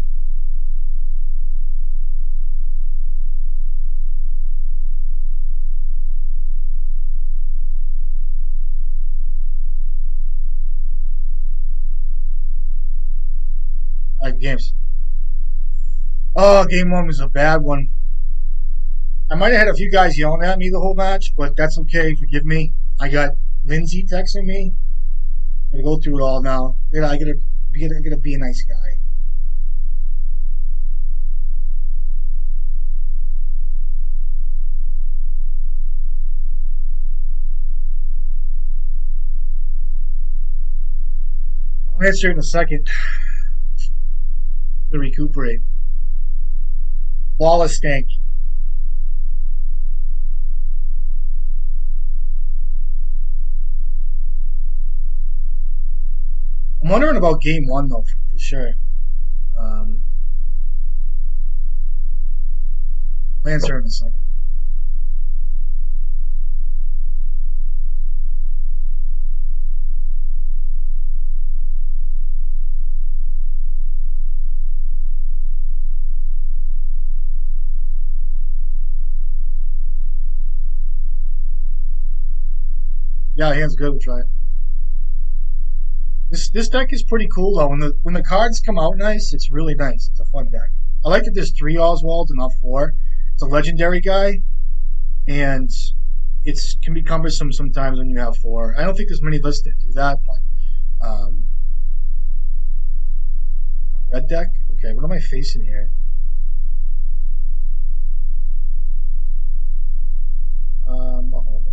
Alright, games. Oh, game one was a bad one. I might have had a few guys yelling at me the whole match, but that's okay. Forgive me. I got Lindsay texting me. I'm gonna go through it all now. I gotta be a nice guy. I'll answer it in a second. I'm gonna recuperate. Lawless stank. I'm wondering about game one though, for sure. Um, I'll answer it in a second. Yeah, hand's good. We'll try it. This deck is pretty cool though. When the cards come out nice, it's really nice. It's a fun deck. I like that there's 3 Oswalds and not 4. It's a legendary guy, and it's can be cumbersome sometimes when you have 4. I don't think there's many lists that do that, but a red deck. Okay, what am I facing here? Hold on.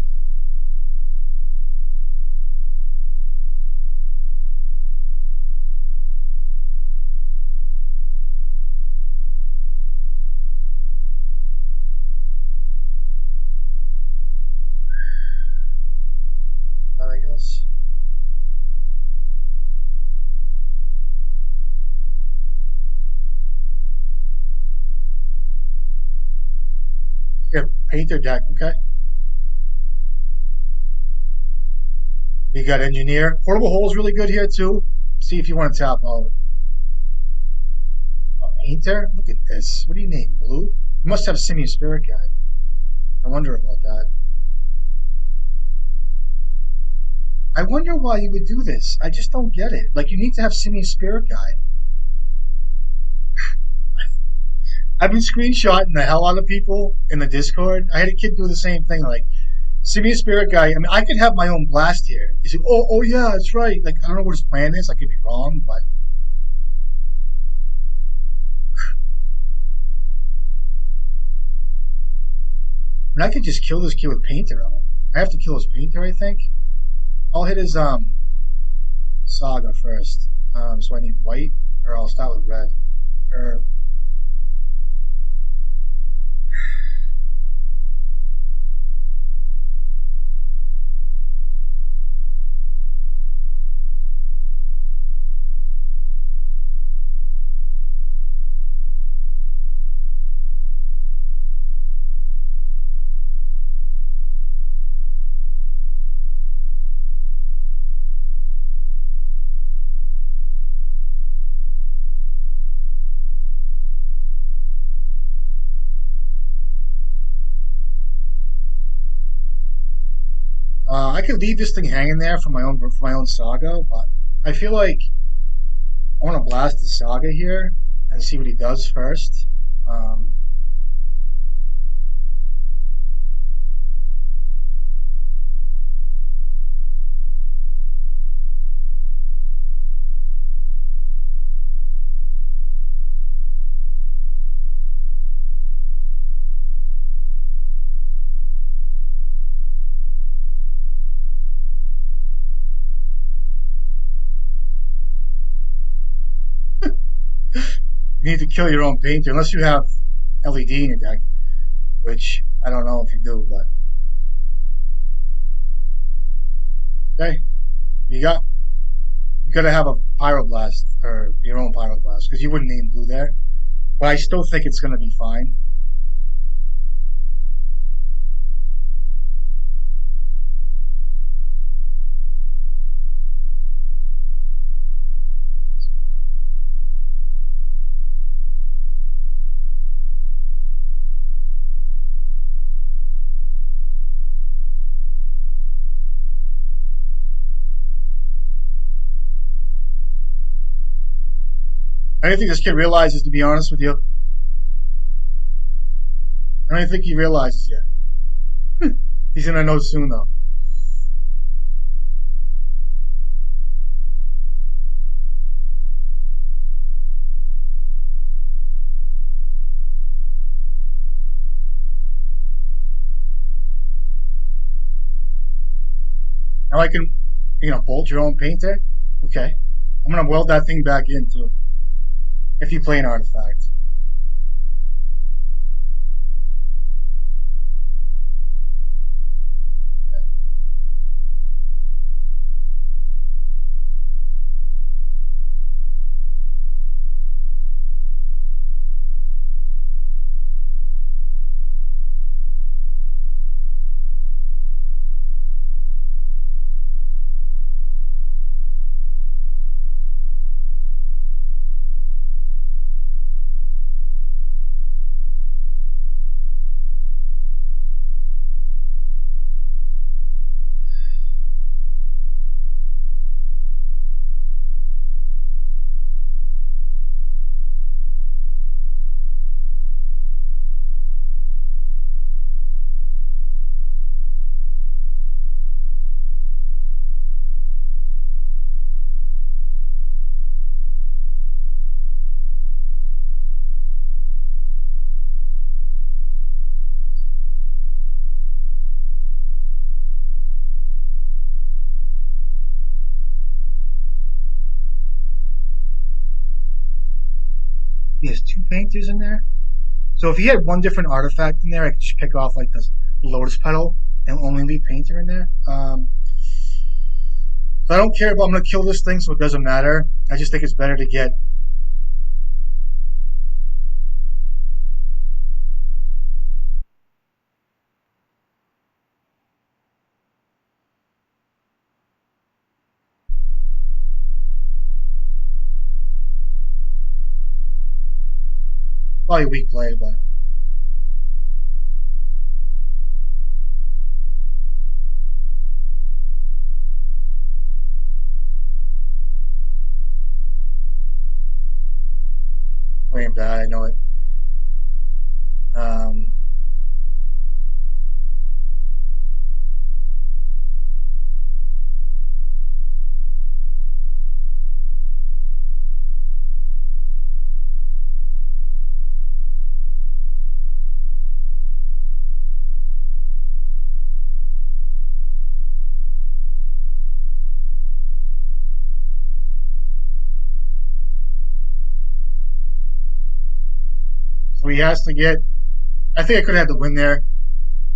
That I guess. Yeah, painter deck. Okay. You got engineer. Portable hole is really good here too. See if you want to tap out. A painter. Look at this. What do you name? Blue. You must have Simian Spirit Guide. I wonder about that. I wonder why you would do this. I just don't get it. Like you need to have Simian Spirit Guide. I've been screenshotting the hell out of people in the Discord. I had a kid do the same thing. Like, Simian Spirit Guy. I mean, I could have my own blast here. He said, "Oh, yeah, that's right." Like, I don't know what his plan is. I could be wrong, but I mean, I could just kill this kid with Painter. I have to kill his Painter, I think. I'll hit his Saga first. So I need white, or I'll start with red. Or I could leave this thing hanging there for my own Saga, but I feel like I want to blast the Saga here and see what he does first. Um, you need to kill your own Painter unless you have LED in your deck, which I don't know if you do, but okay. You got you got to have a Pyroblast or your own Pyroblast because you wouldn't name blue there. But I still think it's going to be fine. I don't think this kid realizes, to be honest with you. I don't think he realizes yet. He's going to know soon, though. Now I can, bolt your own Painter. Okay. I'm going to weld that thing back in, too, if you play an artifact. He has two Painters in there. So if he had one different artifact in there, I could just pick off like the Lotus Petal and only leave Painter in there. So I don't care about. I'm gonna kill this thing, so it doesn't matter. I just think it's better to get. Probably a weak play, but playing bad. I know it. Um, so he has to get. I think I could have had the win there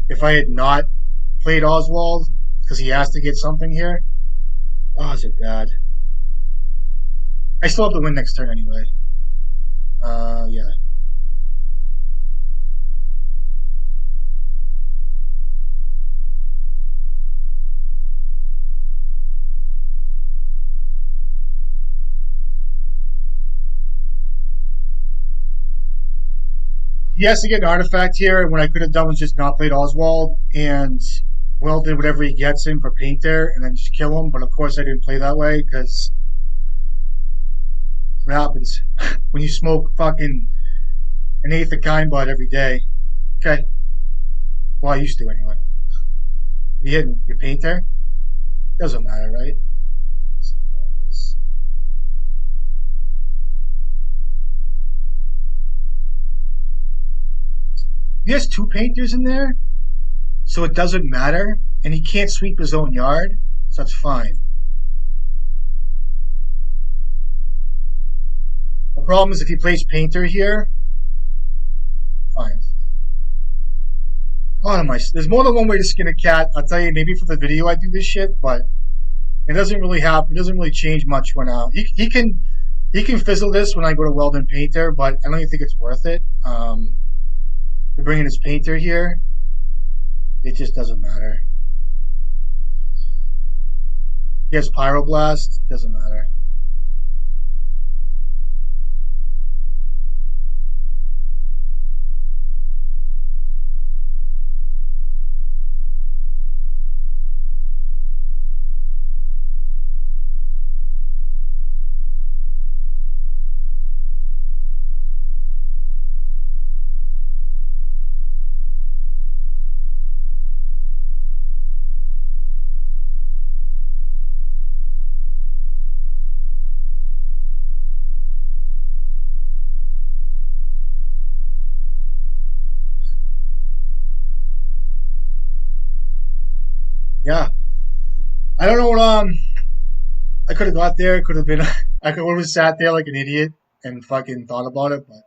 if I had not played Oswald because he has to get something here. Oh, is it bad? I still have to win next turn anyway. Yeah. He has to get an artifact here, and what I could have done was just not played Oswald and welded whatever he gets in for paint there, and then just kill him. But of course, I didn't play that way because what happens when you smoke fucking an eighth of kind bud every day? Okay, well I used to anyway. You hitting your paint there? Doesn't matter, right? Something like this. He has two painters in there, so it doesn't matter, and he can't sweep his own yard, so that's fine. The problem is if he plays painter here, fine. God, there's more than one way to skin a cat. I'll tell you, maybe for the video I do this shit, but it doesn't really happen. It doesn't really change much when he can fizzle this when I go to weld and painter, but I don't even think it's worth it. To bring in his painter here, it just doesn't matter. He has pyroblast, doesn't matter. Yeah, I don't know what I could have got there. It could have been I could have sat there like an idiot and fucking thought about it, but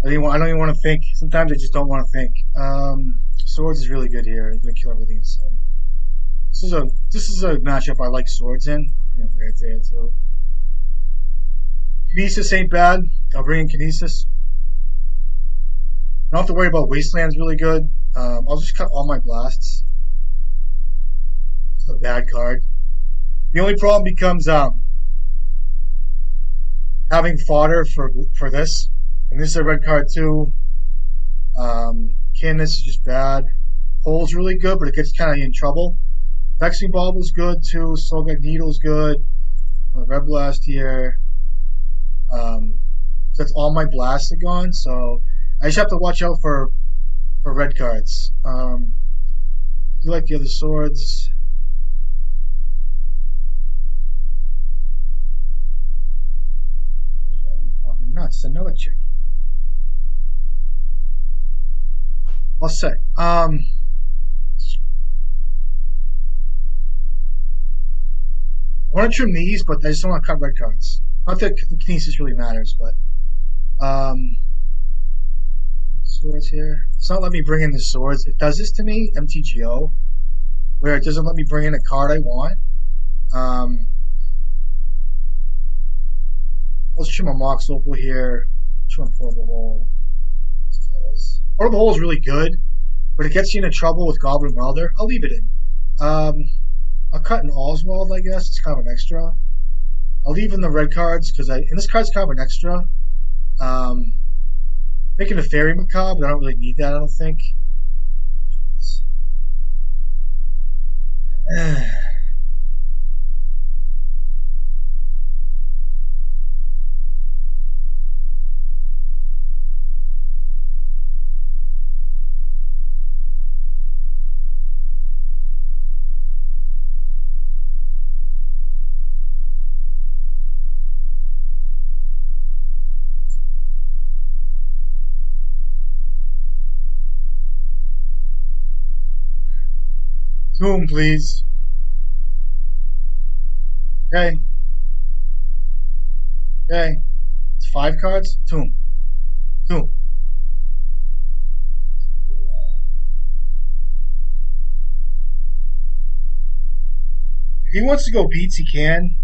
I don't even want to think. Sometimes I just don't want to think. Swords is really good here. He's gonna kill everything in sight. This is a matchup I like swords in. I'll bring it there too. Kinesis ain't bad. I'll bring in Kinesis. I don't have to worry about Wasteland's really good. I'll just cut all my blasts. It's a bad card. The only problem becomes having fodder for this. And this is a red card too. Candace is just bad. Hole's really good, but it gets kind of in trouble. Vexing Bauble's good too. Soulgag Needle's good. Red Blast here. So that's all my blasts are gone. So I just have to watch out for red cards. I do like the other swords. Fucking nuts. Another chick. I'll say. I want to trim these, but I just don't want to cut red cards. Not that Kinesis really matters, but swords here. It's not letting me bring in the swords. It does this to me, MTGO, where it doesn't let me bring in a card I want. Let's trim a Mox Opal here. Trim a Portable Hole. Let's try this. Portable Hole is really good, but it gets you into trouble with Goblin Welder. I'll leave it in. I'll cut an Oswald, I guess. It's kind of an extra. I'll leave in the red cards because and this card's kind of an extra. Thinking of Fairy Macabre, but I don't really need that, I don't think. Tomb, please. Okay, okay. It's 5 cards. Tomb, tomb. If he wants to go beats, he can.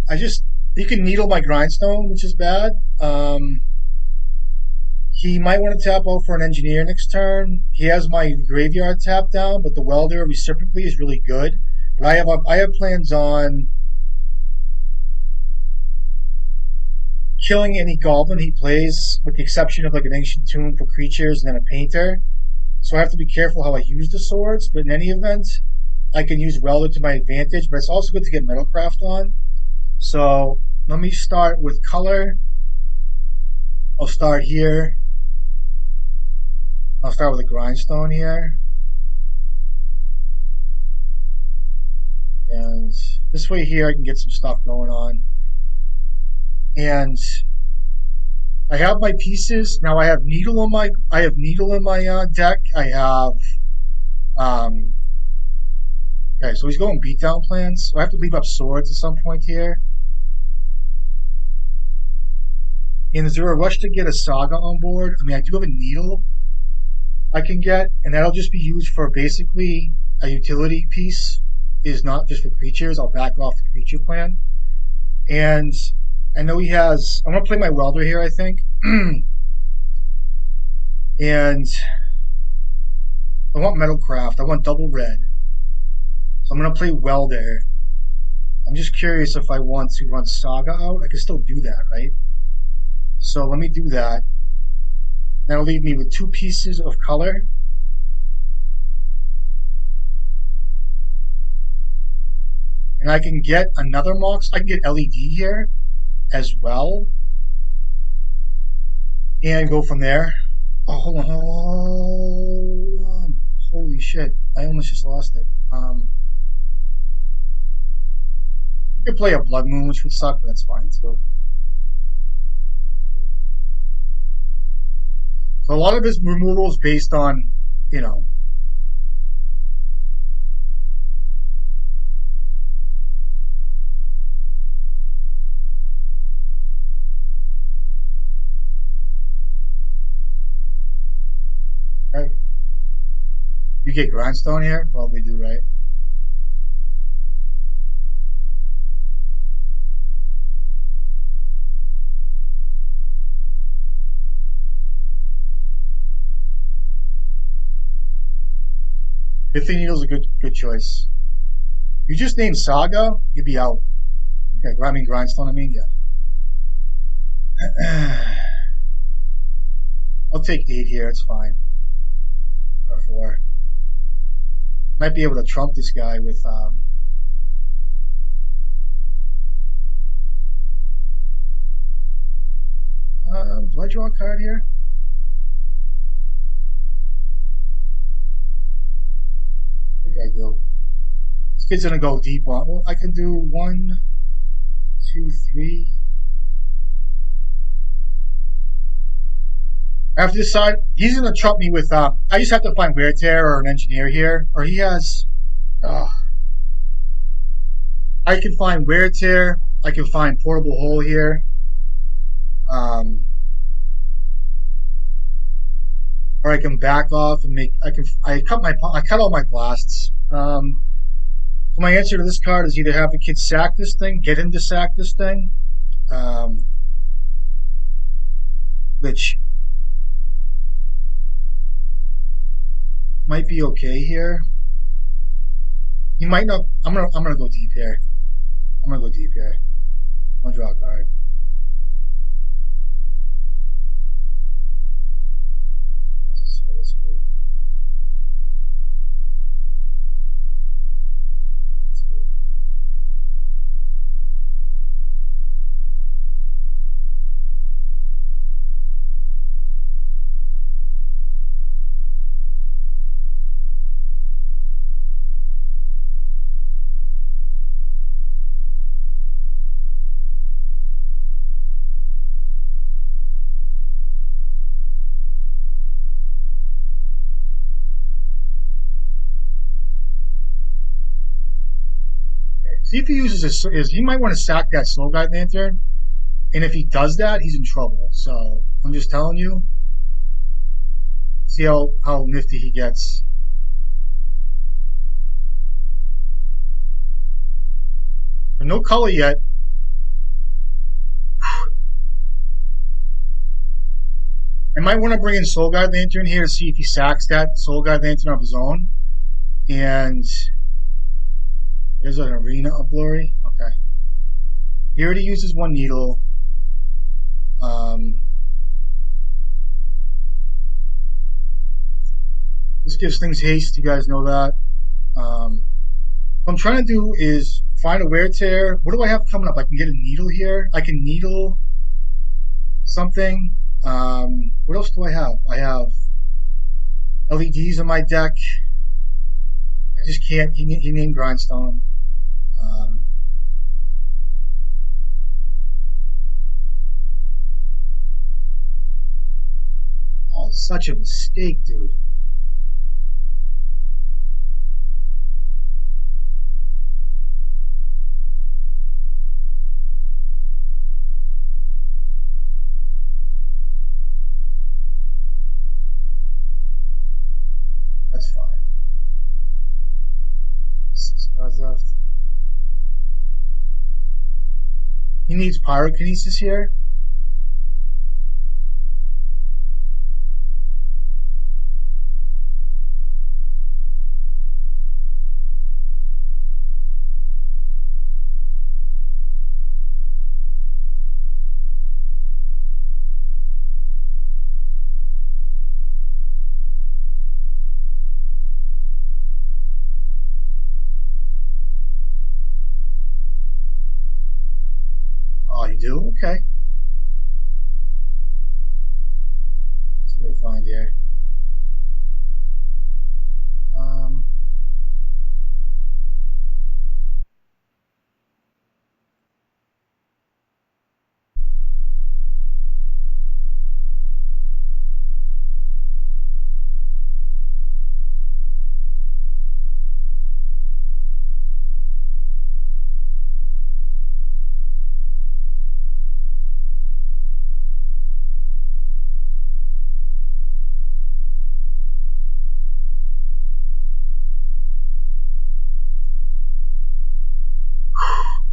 He can needle my grindstone, which is bad. He might want to tap out for an engineer next turn. He has my graveyard tapped down, but the welder reciprocally is really good. But I have plans on killing any goblin he plays, with the exception of like an ancient tomb for creatures and then a painter. So I have to be careful how I use the swords. But in any event, I can use welder to my advantage. But it's also good to get metalcraft on. So let me start with color. I'll start here. I'll start with a grindstone here. And this way here I can get some stuff going on. And I have my pieces. Now I have needle in my deck. I have okay, so he's going beatdown plans. So I have to leave up swords at some point here. And is there a rush to get a saga on board? I mean, I do have a needle I can get, and that'll just be used for basically a utility piece. Is not just for creatures. I'll back off the creature plan. And I know he has. I'm gonna play my welder here, I think. And I want metalcraft. I want double red. So I'm gonna play welder. I'm just curious if I want to run saga out. I can still do that, right? So let me do that. And that'll leave me with 2 pieces of color. And I can get another Mox. I can get LED here as well. And go from there. Oh, hold on. Holy shit. I almost just lost it. You could play a Blood Moon, which would suck, but that's fine too. So a lot of his removal is based on, you know. Okay. You get grindstone here? Probably do, right? Pithing Needle's a good choice. If you just name Saga, you'd be out. Okay, I mean grindstone, yeah. I'll take 8 here, it's fine. Or 4. Might be able to trump this guy with do I draw a card here? I think I do. This kid's gonna go deep on. Well, I can do 1, 2, 3. I have to decide. He's gonna trump me with. I just have to find wear tear or an engineer here, or he has. I can find wear tear. I can find portable hole here. Or I can back off and make. I cut all my blasts. So my answer to this card is either have the kid sack this thing, get him to sack this thing, which might be okay here. He might not. I'm gonna go deep here. I'm gonna draw a card. See if he uses his. He might want to sack that Soul Guide Lantern, and if he does that, he's in trouble. So I'm just telling you. See how nifty he gets. So no color yet. I might want to bring in Soul Guide Lantern here to see if he sacks that Soul Guide Lantern of his own. And there's an Arena of Glory. Okay. He already uses one needle. This gives things haste. You guys know that. What I'm trying to do is find a wear tear. What do I have coming up? I can get a needle here. I can needle something. What else do I have? I have LEDs on my deck. I just can't. He named Grindstone. Um, oh, it's such a mistake, dude. That's fine. 6 cards left. He needs pyrokinesis here. Oh, you do? Okay. Let's see what I find here. Um,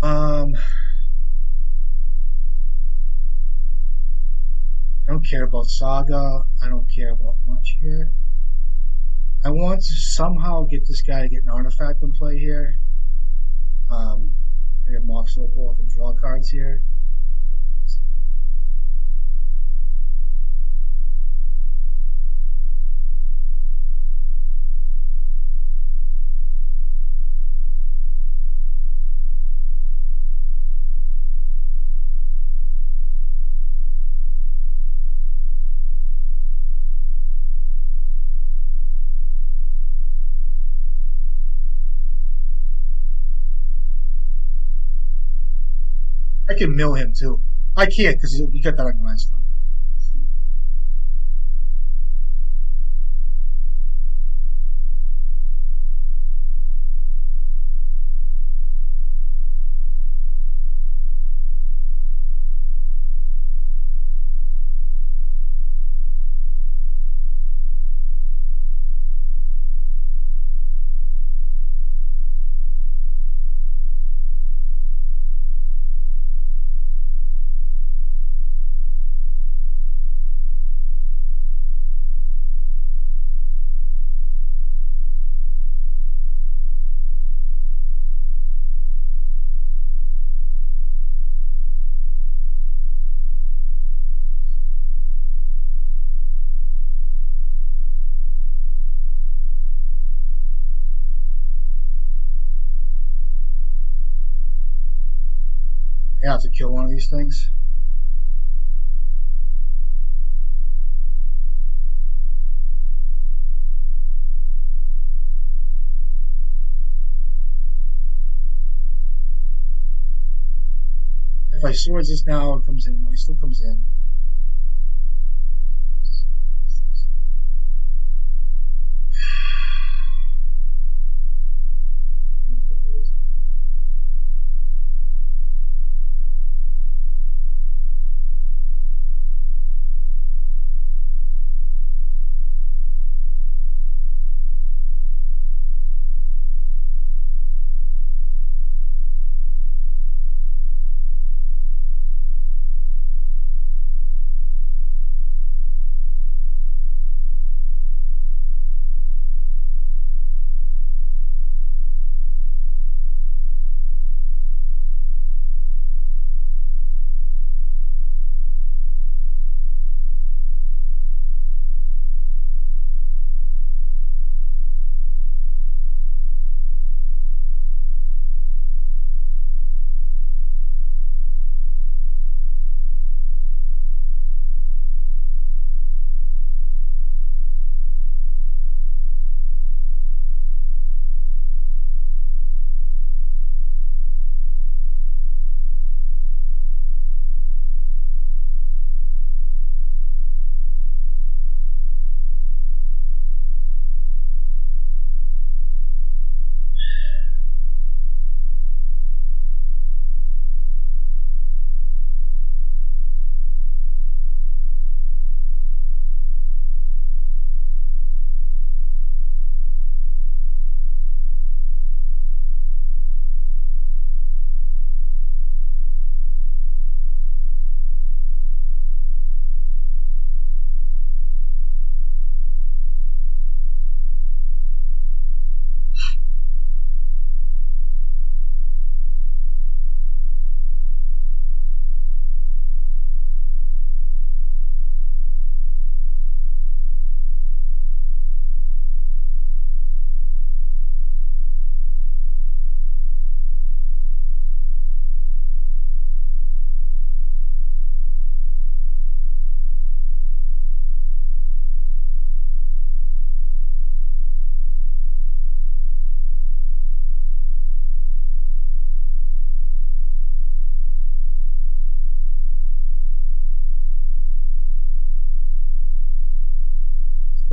um, I don't care about Saga. I don't care about much here. I want to somehow get this guy to get an artifact in play here. I have Mox Opal. I can draw cards here. I can mill him too. I can't because he got that on Grindstone. I have to kill one of these things. If I swords this now, it comes in. No, he still comes in.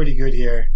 pretty good here.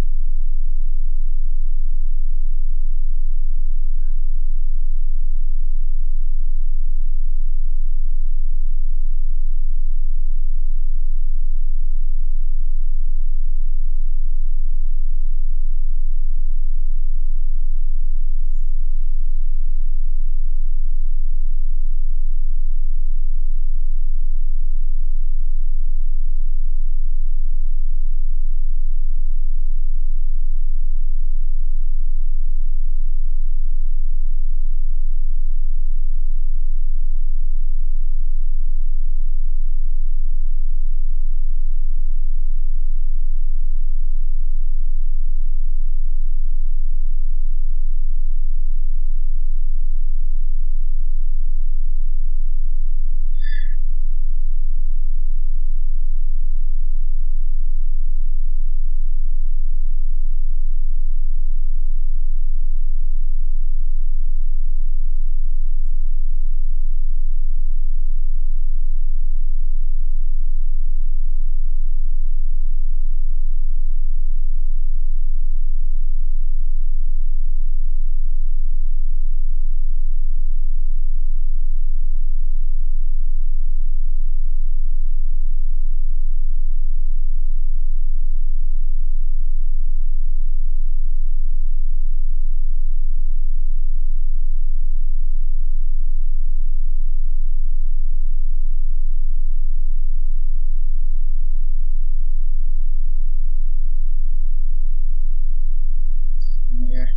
Here.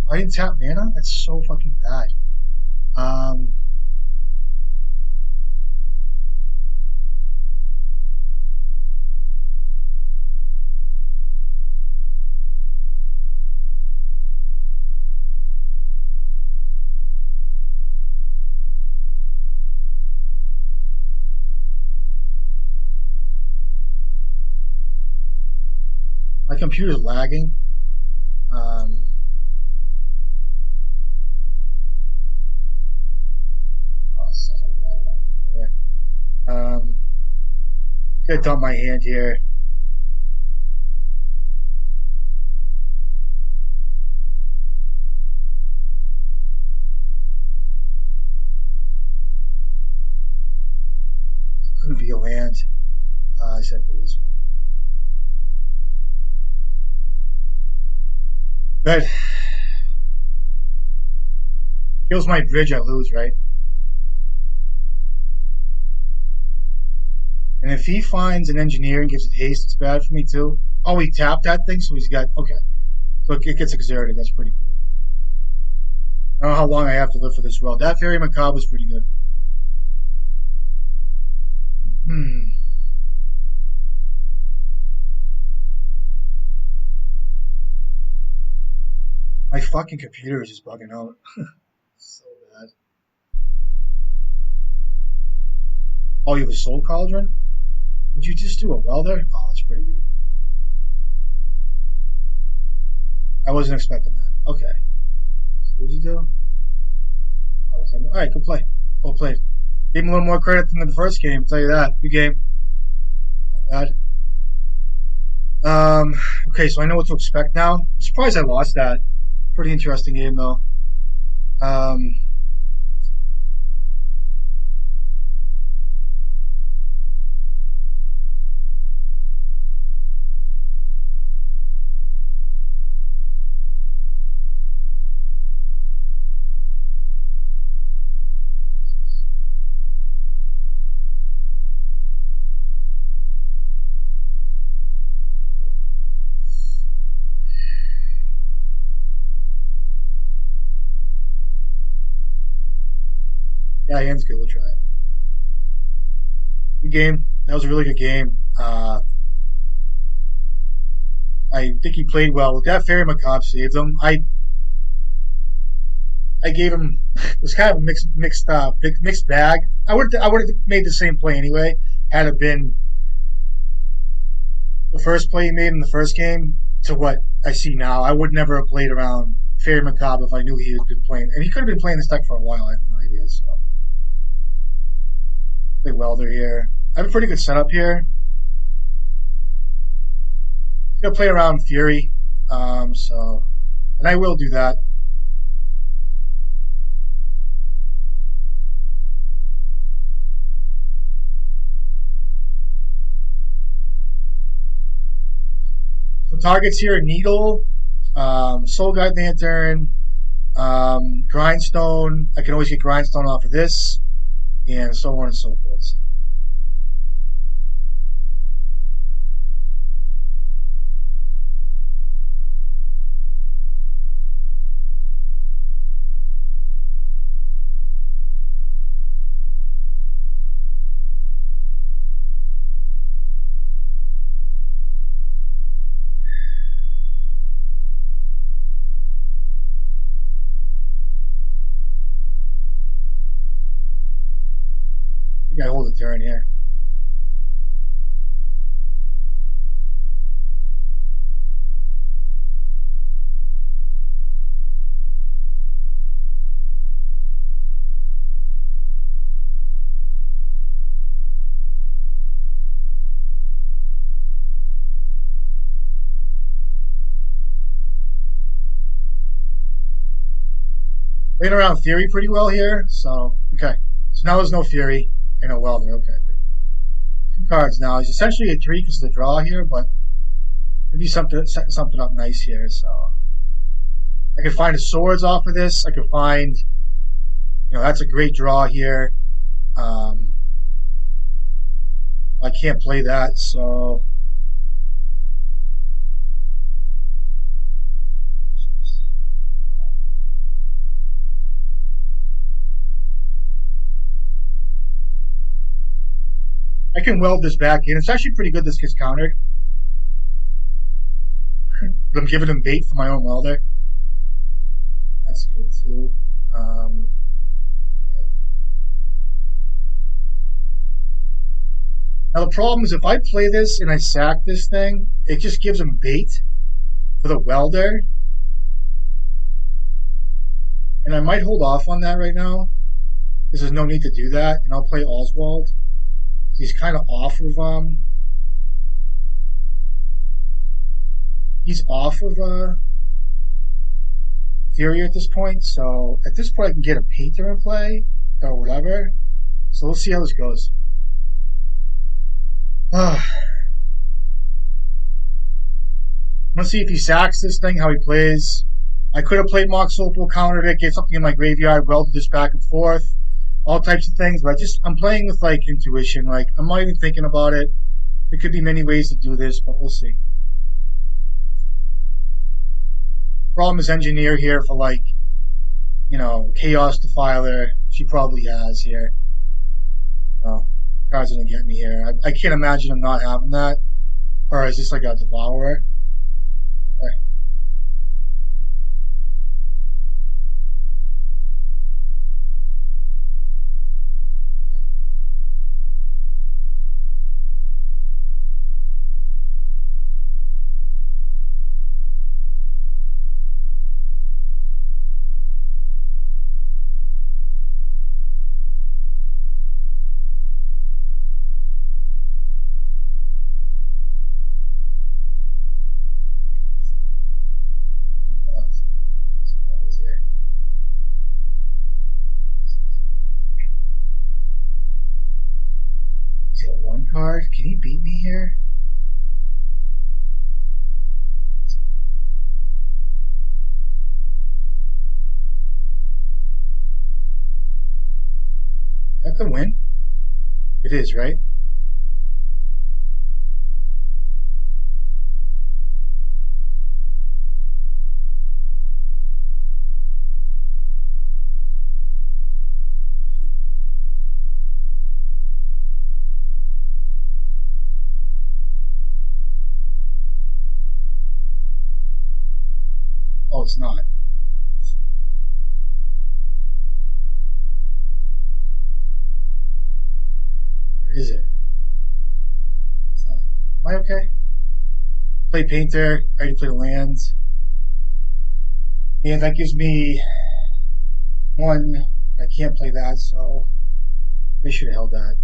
I didn't tap mana? That's so fucking bad. Um, my computer's lagging. Um, oh, such a bad fucking play there. Gonna dump my hand here. Couldn't be a land. I said play this one. Good. Kills my bridge, I lose, right? And if he finds an engineer and gives it haste, it's bad for me too. Oh, he tapped that thing, so he's got okay. So it gets exerted. That's pretty cool. I don't know how long I have to live for this world. That Fairy Macabre was pretty good. My fucking computer is just bugging out. So bad. Oh, you have a soul cauldron? Would you just do a welder? Oh, that's pretty good. I wasn't expecting that. Okay. So what'd you do? Oh, all right, good play. Well played. Gave him a little more credit than the first game. I'll tell you that. Good game. Not bad. Okay, so I know what to expect now. I'm surprised I lost that. Pretty interesting game though. Um, yeah, hand's good. We'll try it. Good game. That was a really good game. I think he played well. That Fairy Macabre saved him. I gave him it was kind of a mixed bag. I would have made the same play anyway had it been the first play he made in the first game to what I see now. I would never have played around Fairy Macabre if I knew he had been playing, and he could have been playing this deck for a while. I have no idea. So play Welder here. I have a pretty good setup here. gonna play around Fury. And I will do that. So targets here are Needle, Soul Guide Lantern, Grindstone. I can always get Grindstone off of this, and so on and so forth. So. I think I hold a turn here. Playing around Fury pretty well here, so okay. So now there's no Fury and a Welder. Okay, two cards now. He's essentially a three because of the draw here, but could be something setting something up nice here. So I could find the swords off of this. I could find, that's a great draw here. Um, I can't play that, so I can weld this back in. It's actually pretty good. This gets countered, but I'm giving him bait for my own welder. That's good too. Now the problem is if I play this and I sack this thing, it just gives him bait for the welder, and I might hold off on that right now because there's no need to do that, and I'll play Oswald. He's kind of off of he's off of Fury at this point. So at this point, I can get a painter in play or whatever. So we'll see how this goes. I'm gonna see if he sacks this thing, how he plays. I could have played Mox Opal, countered it, get something in my graveyard, welded this back and forth, all types of things. But I'm playing with like intuition. Like I'm not even thinking about it. There could be many ways to do this, but we'll see. Problem is engineer here for like, Chaos Defiler. She probably has here. Cards gonna get me here. I can't imagine him not having that. Or is this like a Devourer? Okay. Yeah. I'm fucked. Let's see what happens here. He's got one card. Can he beat me here? Is that the win? It is, right? Oh, it's not. Where is it? It's not. Am I okay? Play Painter. I already played a land. And that gives me one. I can't play that, so they should have held that.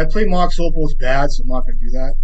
I play Mox Opal's bad, so I'm not going to do that.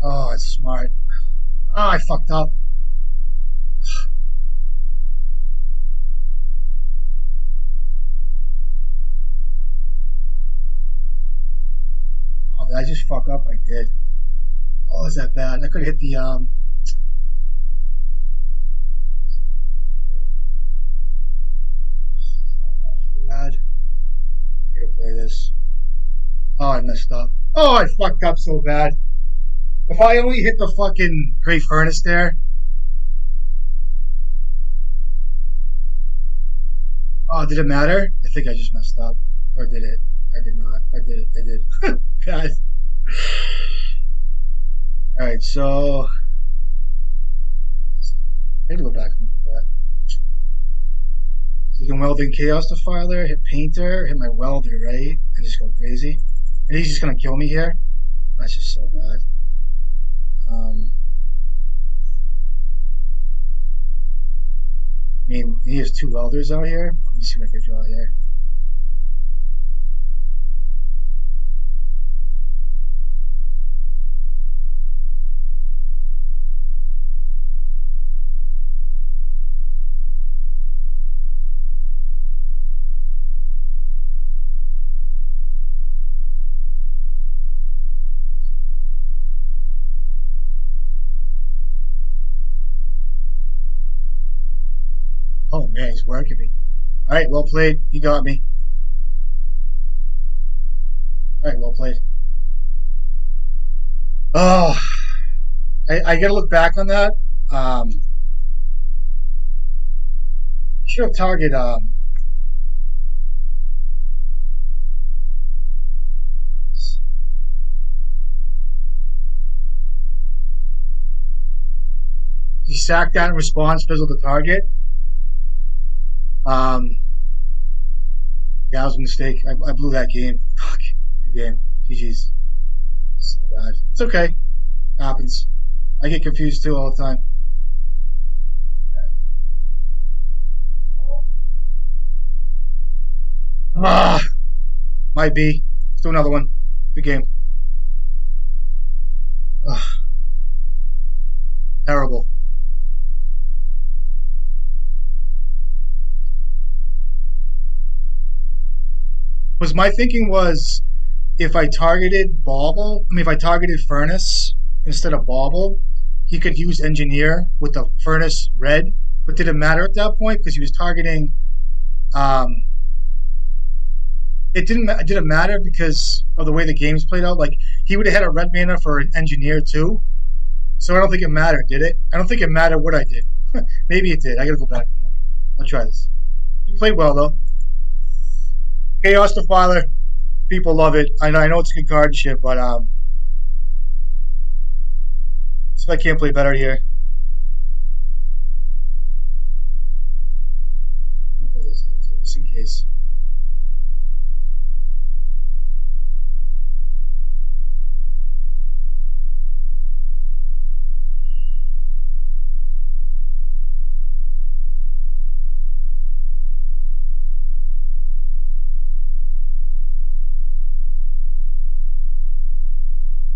Oh, it's smart. Oh, I fucked up. Oh, did I just fuck up? I did. Oh, is that bad? I could have hit the so bad. I gotta play this. Oh, I messed up. Oh, I fucked up so bad. If I only hit the fucking Great Furnace there. Oh, did it matter? I think I just messed up. Or did it? I did not. I did it. I did. God. Alright, so. I need to go back and look at that. So you can weld in Chaos Defiler, hit Painter, hit my welder, right? And just go crazy. And he's just gonna kill me here. That's just so bad. I mean, he has two welders out here. Let me see what I can draw here. Oh man, he's working me. All right, well played. He got me. All right, well played. Oh, I got to look back on that. I should have targeted. He sacked that in response, fizzled the target. Um, yeah, that was a mistake. I blew that game. Fuck, good game. GG's. So bad. It's okay. Happens. I get confused too all the time. Ah, might be. Let's do another one. Good game. Ugh, terrible. Was my thinking was if I targeted Bauble, I mean if I targeted Furnace instead of Bauble, he could use Engineer with the Furnace red. But did it matter at that point because he was targeting? Um, it didn't. It didn't matter because of the way the games played out. Like he would have had a red mana for an Engineer too. So I don't think it mattered, did it? I don't think it mattered what I did. Maybe it did. I gotta go back and look. I'll try this. He played well though. Chaos Defiler. People love it. I know it's a good card and shit, but see if I can't play better here. I'll play this just in case.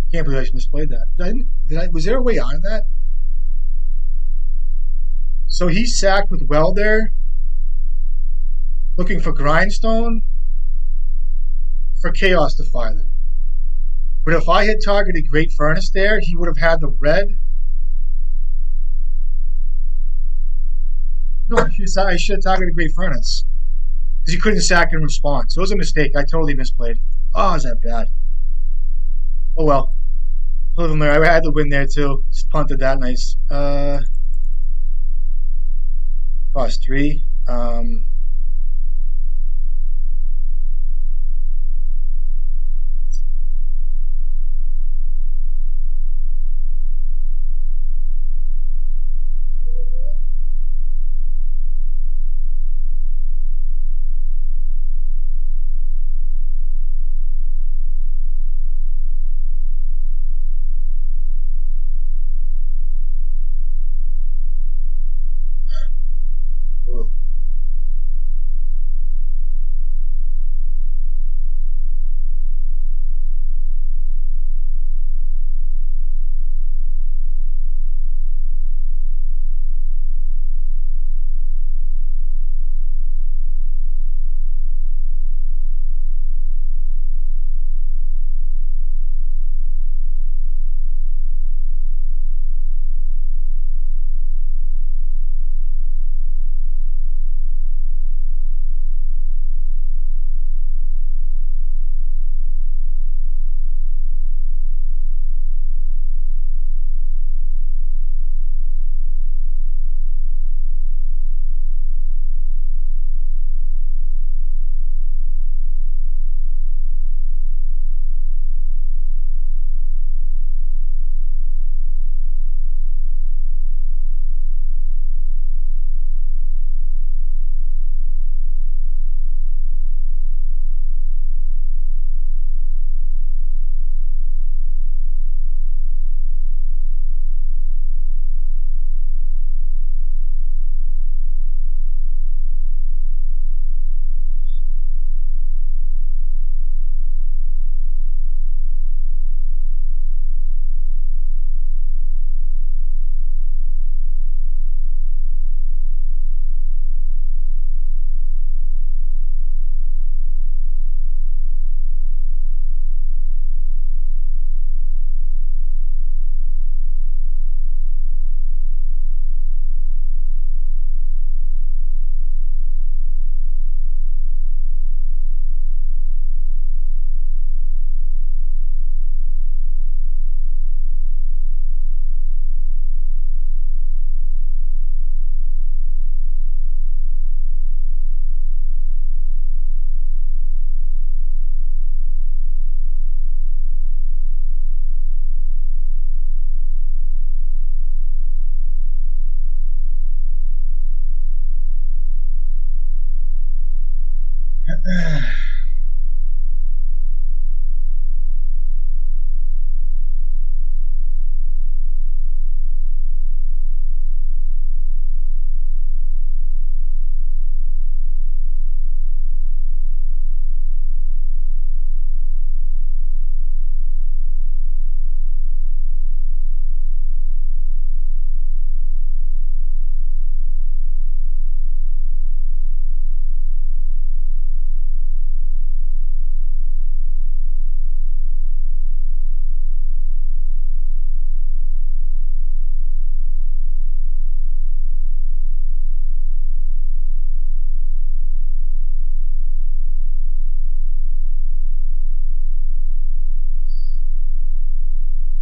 I can't believe I just misplayed that. Was there a way out of that? So he sacked with Welder, looking for Grindstone for Chaos Defiler. But if I had targeted Great Furnace there, he would have had the red. No, I should have targeted Great Furnace because he couldn't sack in response. So it was a mistake. I totally misplayed. Oh, is that bad? Oh well. Live and learn. I had to win there too. Just punted that nice. Cost 3.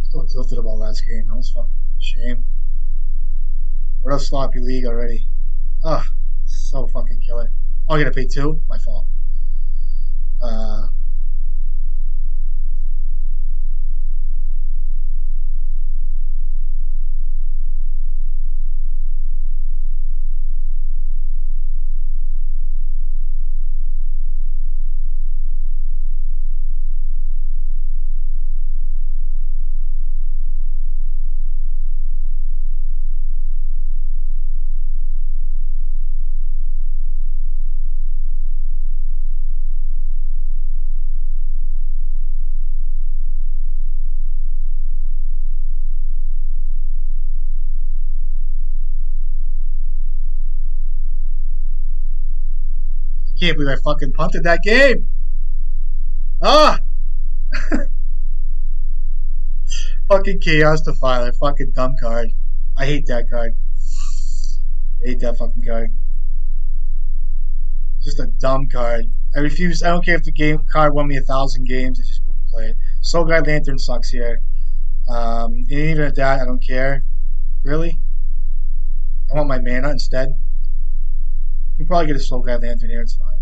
Still tilted about last game. That was fucking a shame. What a sloppy league already. Ugh, so fucking killer. Oh, I gotta pay 2? My fault. Uh, I can't believe I fucking punted that game. Ah, Fucking Chaos Defiler. Fucking dumb card. I hate that card. I hate that fucking card. It's just a dumb card. I refuse. I don't care if the game card won me 1,000 games. I just wouldn't play it. Soul Guide Lantern sucks here. And even at that, I don't care. Really? I want my mana instead. You can probably get a Soul Guide Lantern here. It's fine.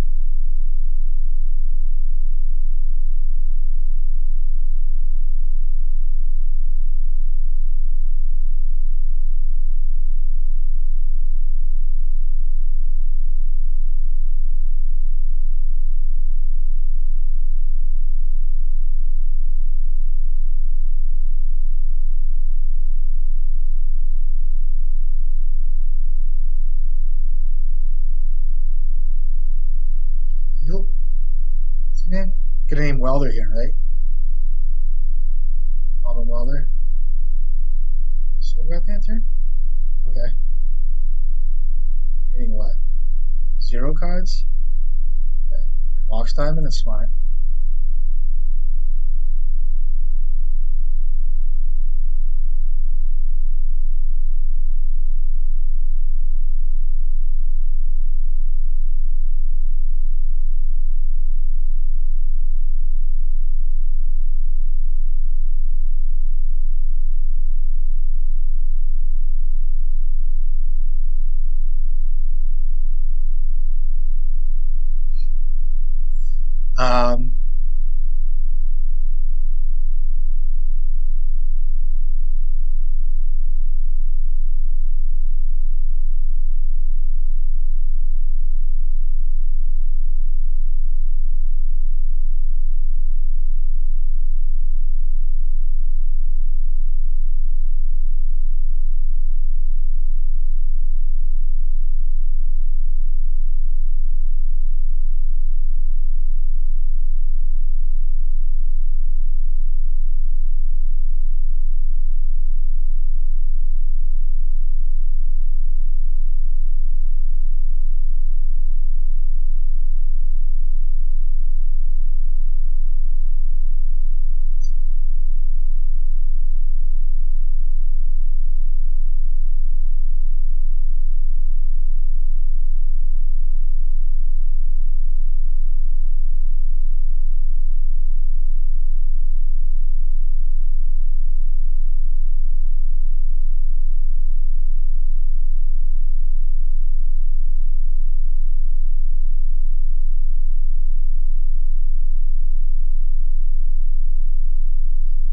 Needle? What's his name? Gonna name Welder here, right? Alvin Welder. Soul Guide Lantern? Okay. Hitting what? 0 cards? Okay. Box Diamond? That's smart. Um,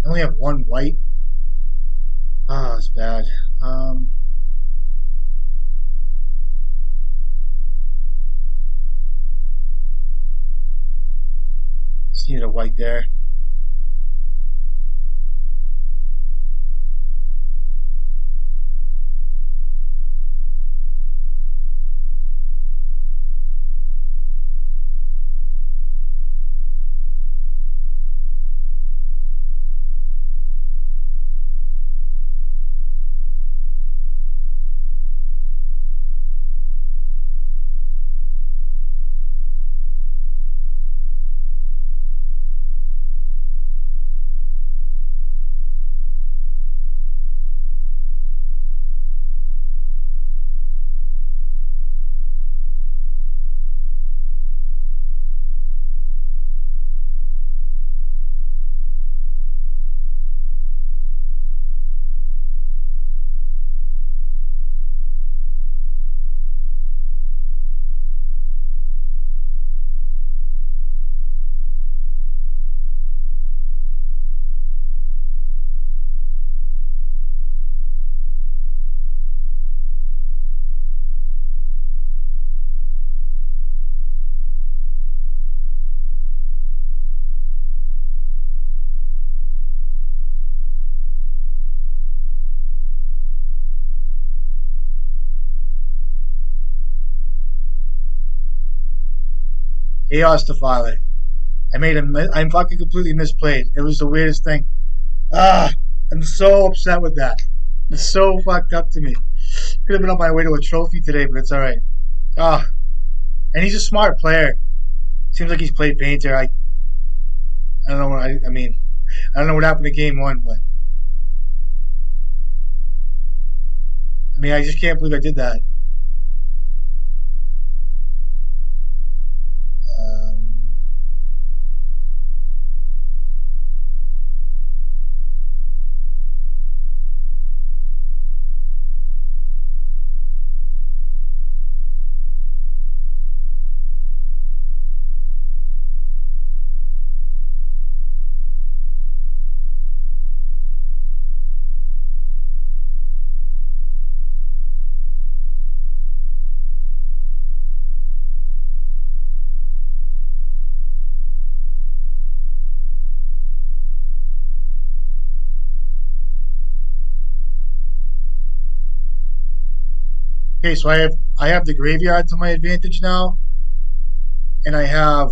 I only have one white. Ah, it's bad. I just needed a white there. Chaos Defiler. I'm fucking completely misplayed. It was the weirdest thing. Ah, I'm so upset with that. It's so fucked up to me. Could have been on my way to a trophy today, but it's all right. Ah, and he's a smart player. Seems like he's played Painter. I don't know what I mean. I don't know what happened to game one, but mean, I just can't believe I did that. Um, okay, so I have the graveyard to my advantage now, and I have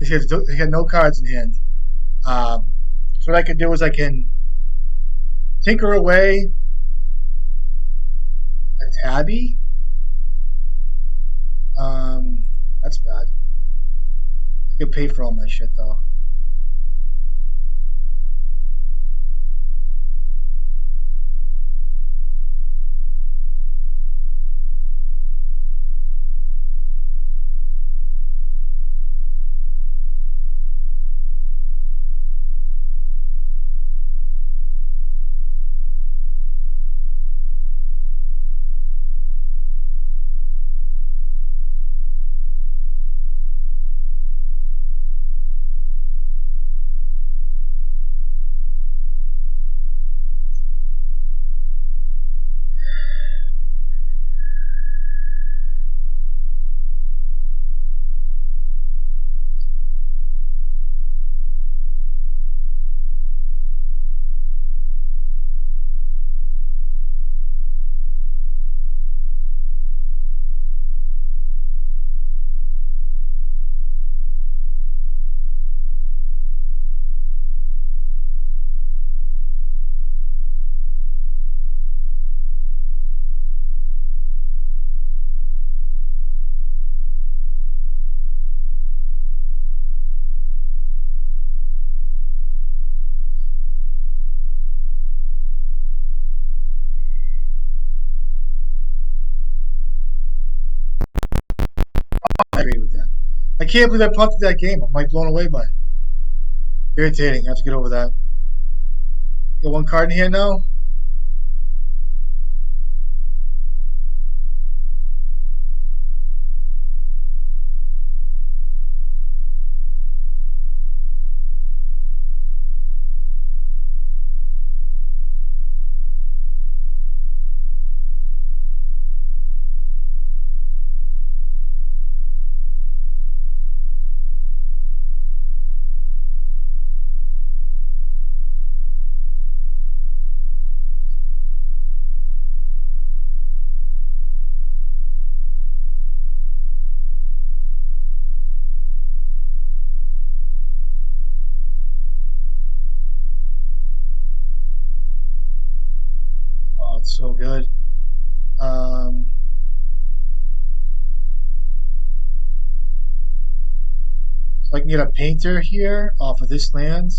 he had no cards in hand. So what I can do is I can tinker away a tabby. Um, that's bad. I could pay for all my shit though. I agree with that. I can't believe I punted that game. I'm like blown away by it. Irritating. I have to get over that. You got one card in here now. Oh, it's so good. Um, so I can get a painter here off of this land.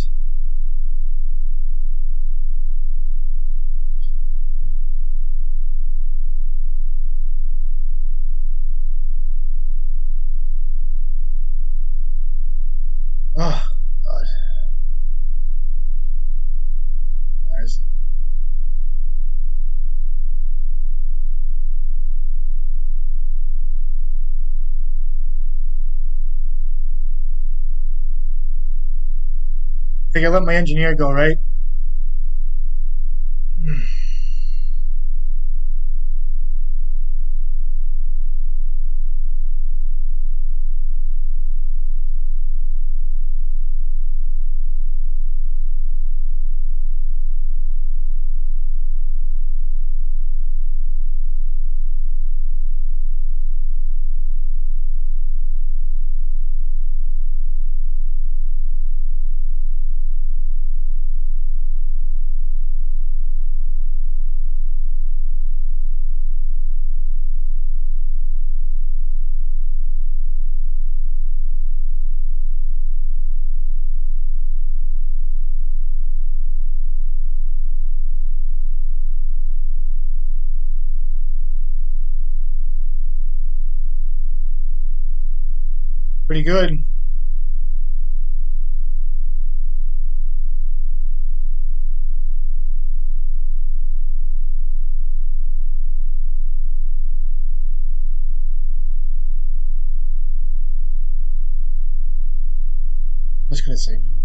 Oh, God. There's, I think I let my engineer go, right? pretty good. I'm just gonna say no.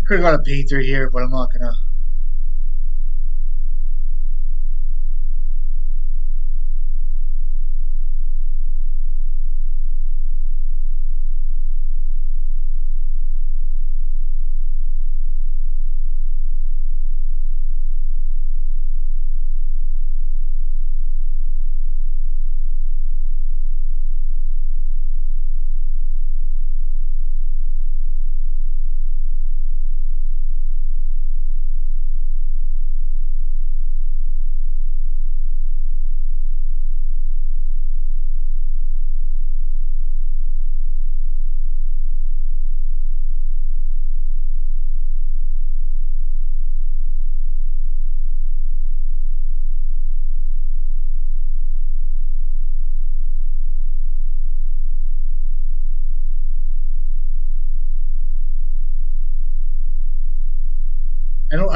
I could have got a painter here, but I'm not gonna.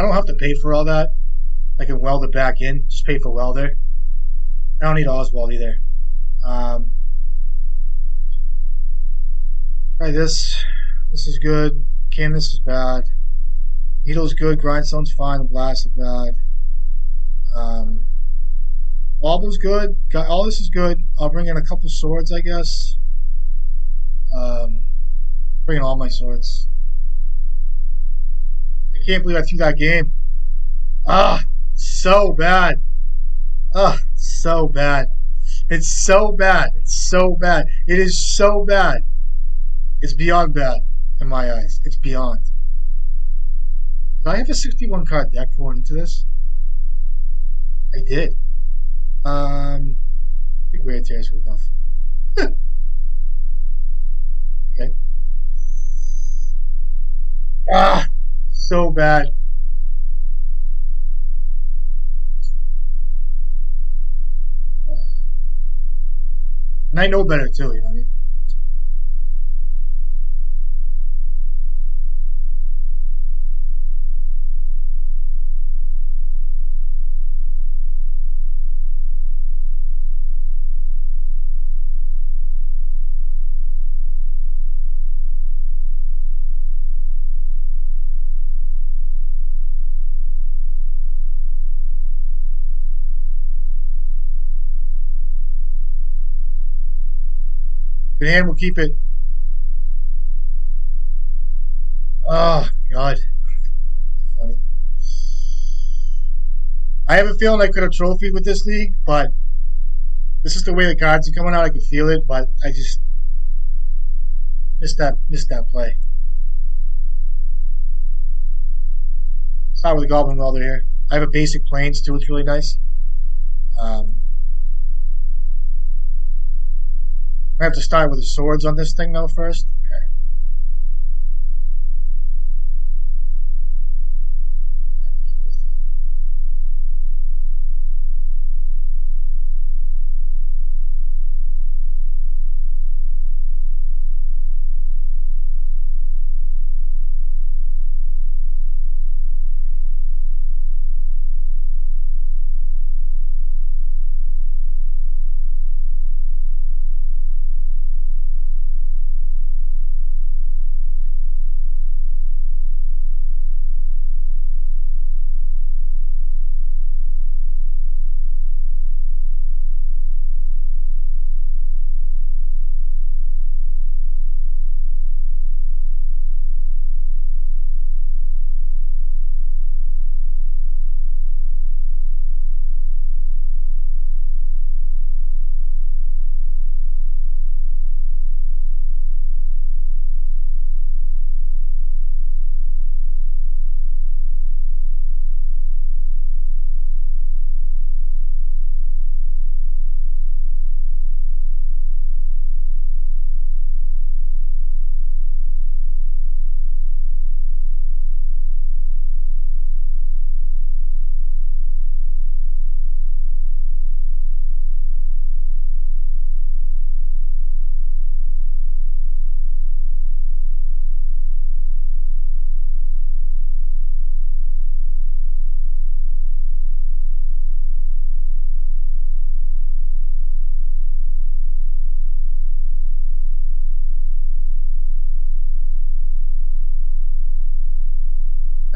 I don't have to pay for all that. I can weld it back in. Just pay for welder. I don't need Oswald either. Um, Try this. This is good. Canvas is bad. Needle's good. Grindstone's fine. Blast is bad. Um, Wobble's good. All this is good. I'll bring in a couple swords, I guess. I'll bring in all my swords. I can't believe I threw that game. Ah, so bad. Ah, so bad. It's so bad. It's so bad. It is so bad. It's beyond bad in my eyes. It's beyond. Did I have a 61 card deck going into this? I did. I think weird tears good enough. Okay. Ah, so bad. And I know better too, you know what I mean? Good hand will keep it. Oh, God. Funny. I have a feeling I could have trophied with this league, but this is the way the cards are coming out. I can feel it, but I just missed that play. Start with a Goblin Welder here. I have a basic Plains too. It's really nice. Um, I have to start with the swords on this thing though first. Okay. I have to kill this thing.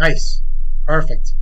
Nice. Perfect.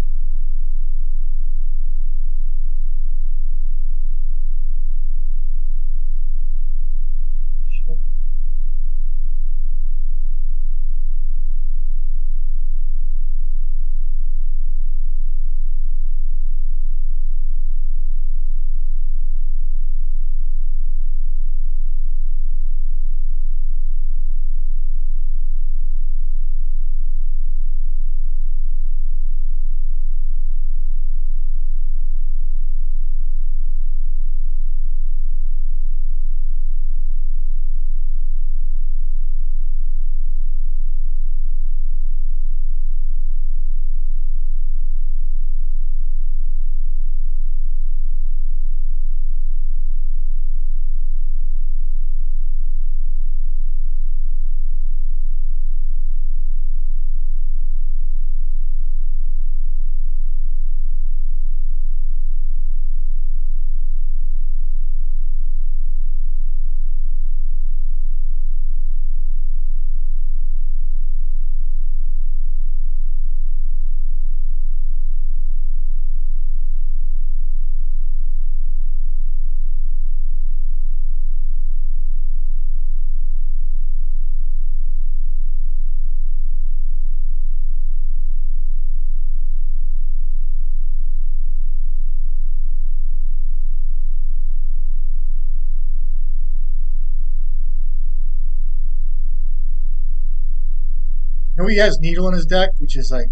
You know he has Needle in his deck, which is like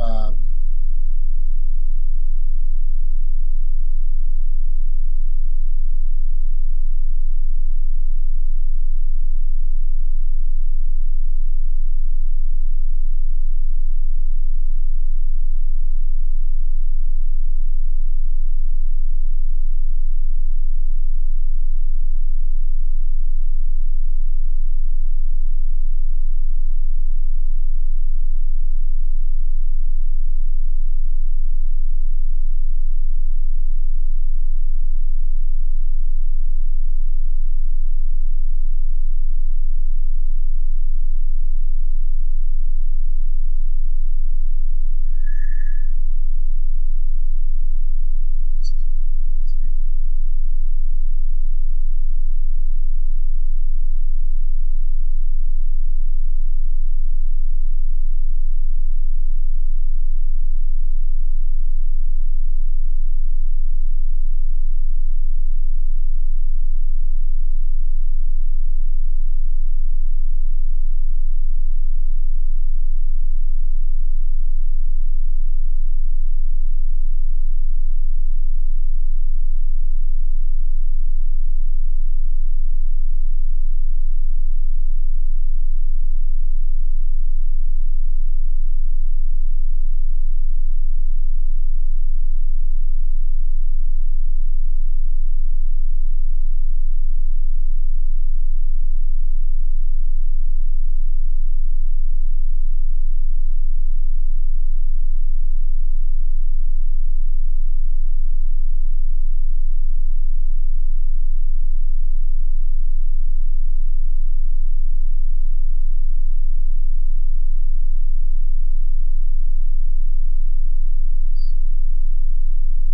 um,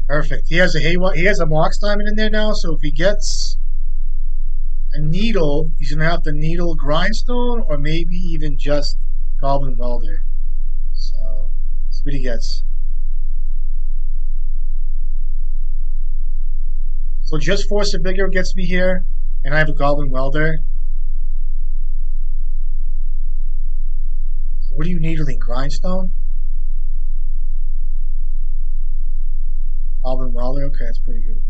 perfect. He has a Mox Diamond in there now, so if he gets a Needle, he's gonna have to Needle Grindstone or maybe even just Goblin Welder. So see what he gets. So just Force of Vigor gets me here, and I have a Goblin Welder. So what do you needling? Grindstone? Goblin Welder? Okay, that's pretty good.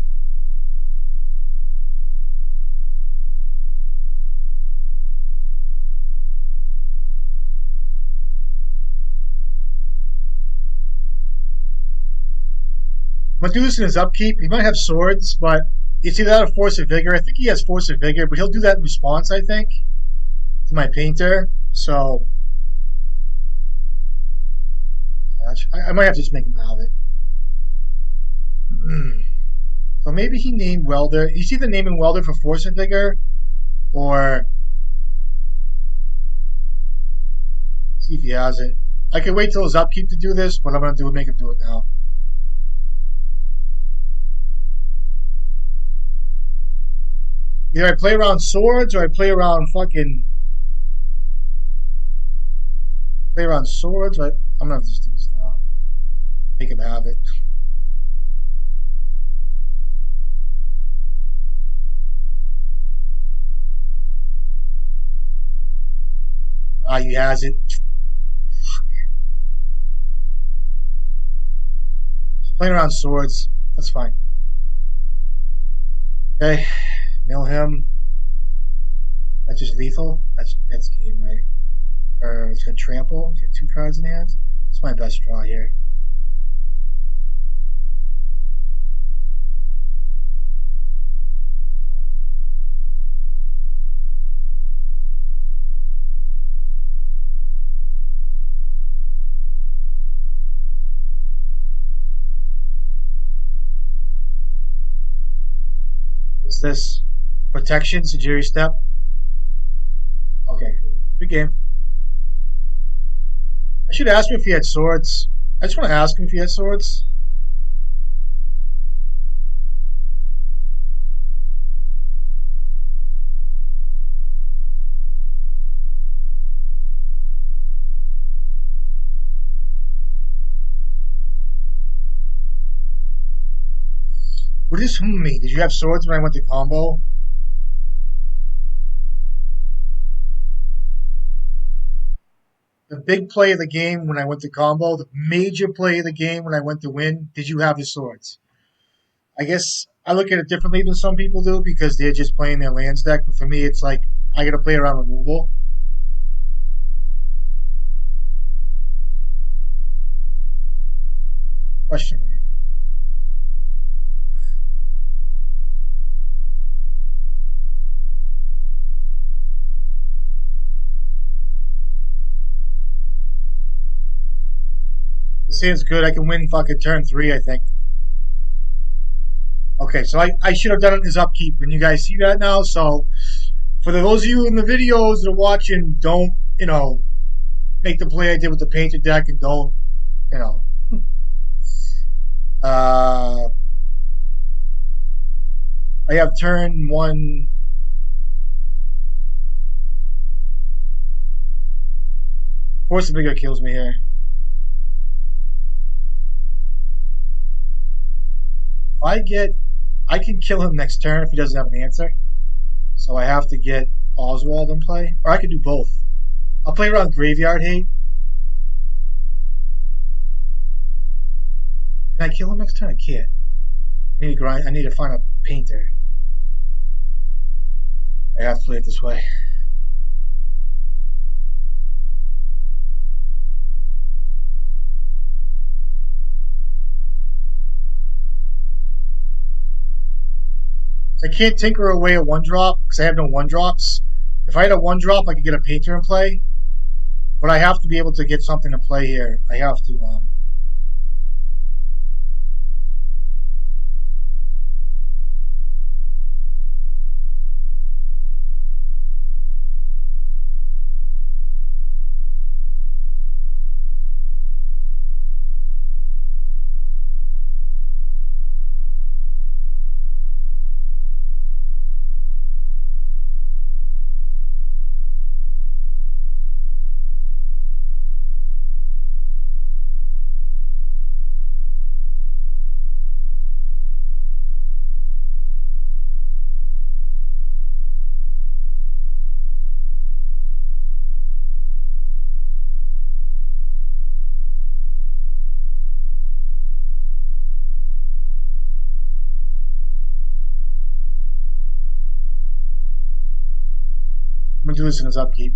I'm gonna do this in his upkeep. He might have swords, but it's either out of Force of Vigor. I think he has Force of Vigor, but he'll do that in response, I think, to my painter. So I might have to just make him have it. So maybe he named Welder. He's either naming Welder for Force of Vigor or see if he has it. I can wait till his upkeep to do this, but I'm gonna make him do it now. Either I play around swords or I play around swords. But I'm gonna just do this now. Make him have it. Ah, he has it. Playing around swords. That's fine. Okay, mill him. That's just lethal. That's game, right? Or it's gonna trample. Get 2 cards in hand. It's my best draw here. What's this? Protection, Sajiri step. Okay, cool. Good game. I should ask him if he had swords. I just want to ask him if he had swords. What does this mean? Did you have swords when I went to combo? The big play of the game when I went to combo, the major play of the game when I went to win, did you have the swords? I guess I look at it differently than some people do because they're just playing their lands deck. But for me, it's like I got to play around removal. Question mark. This hand's good. I can win fucking turn 3, I think. Okay, so I should have done it in his upkeep, and you guys see that now. So for those of you in the videos that are watching, don't, make the play I did with the painted deck, and don't, you know, uh, I have turn 1. Force of Vigor kills me here. I can kill him next turn if he doesn't have an answer. So I have to get Oswald in play. Or I could do both. I'll play around Graveyard Hate. Can I kill him next turn? I can't. I need to grind. I need to find a painter. I have to play it this way. I can't tinker away a 1-drop because I have no 1-drops. If I had a 1-drop, I could get a painter in play. But I have to be able to get something to play here. I have to. I'm going to do this in his upkeep.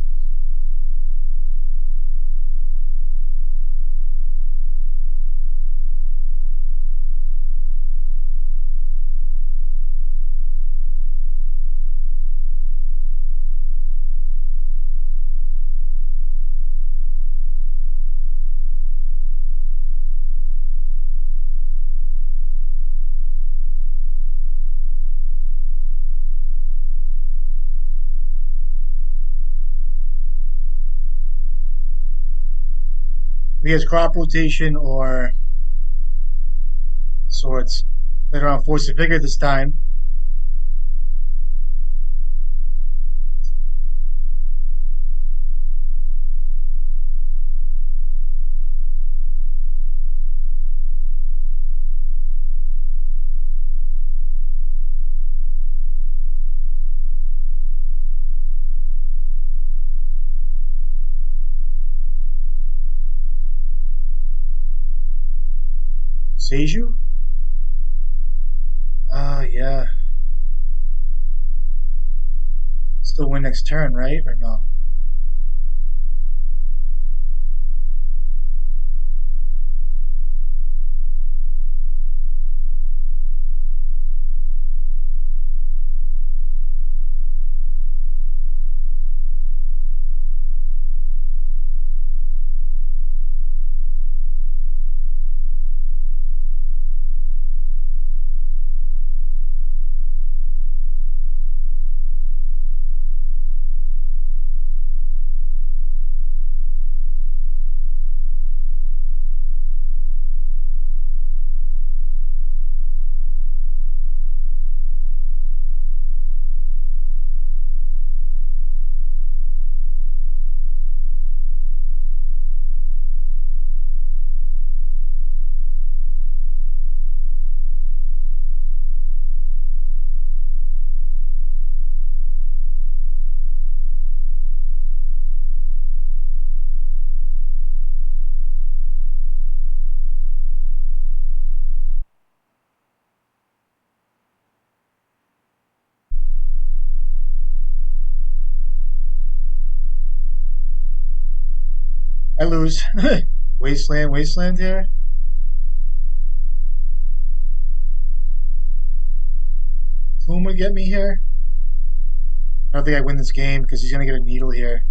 he has crop rotation or sorts. Later on, force a figure this time. Seiju? Yeah. Still win next turn, right? Or no? I lose. Wasteland, Wasteland here. Whom would get me here? I don't think I win this game because he's gonna get a needle here.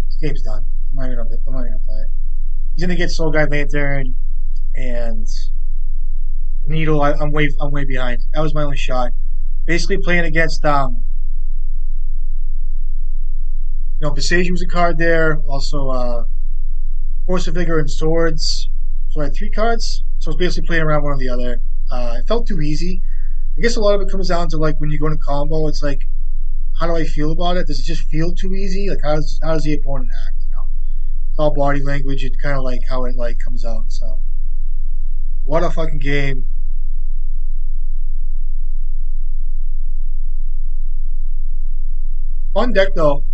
This game's done. I'm not gonna play it. He's gonna get Soul Guide Lantern and Needle. I'm way behind. That was my only shot. Basically playing against Visage was a card there. Also Force of Vigor and Swords. So I had three cards. So I was basically playing around one or the other. It felt too easy. I guess a lot of it comes down to like when you go into combo, it's like, how do I feel about it? Does it just feel too easy? Like how does the opponent act? It's all body language. It's kind of like how it like comes out. So what a fucking game. Fun deck though.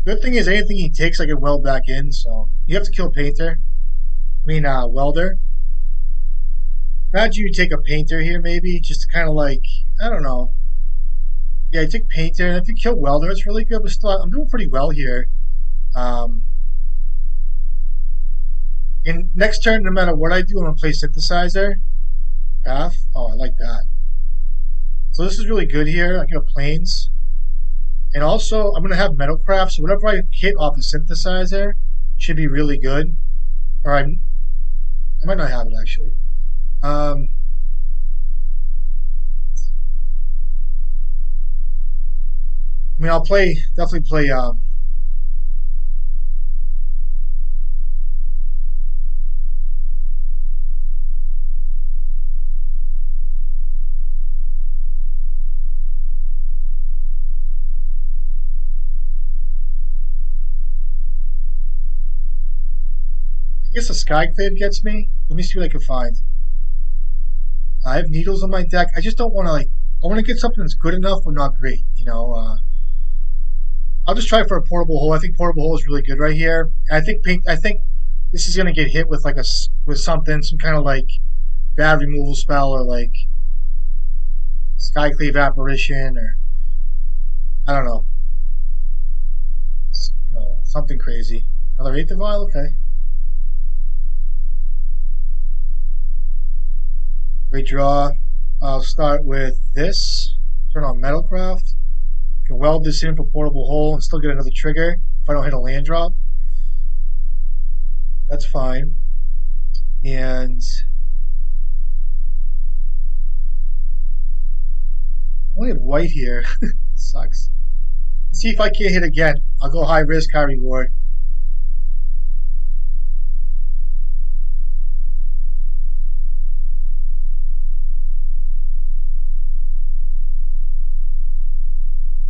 Good thing is anything he takes I can weld back in, so you have to kill painter. I mean welder. Imagine you take a painter here maybe, just to kind of like, I don't know. Yeah, you take painter, and if you kill welder, it's really good, but still I'm doing pretty well here. Um, in next turn, no matter what I do, I'm gonna play synthesizer. Path. Oh, I like that. So this is really good here. I get a planes. And also, I'm going to have metalcraft, so whatever I hit off a synthesizer should be really good. Or I might not have it, actually. Um, I mean, I'll definitely play, I guess a Skyclave gets me. Let me see what I can find. I have needles on my deck. I just don't want to, like, I want to get something that's good enough but not great, you know. I'll just try for a portable hole. I think portable hole is really good right here. I think this is going to get hit with like with something, some kind of like bad removal spell or like Skyclave apparition or I don't know, something crazy. Another 8th vial, okay. Great draw. I'll start with this. Turn on Metalcraft. Can weld this in for portable hole and still get another trigger if I don't hit a land drop. That's fine. And I only have white here. Sucks. Let's see if I can't hit again. I'll go high risk, high reward.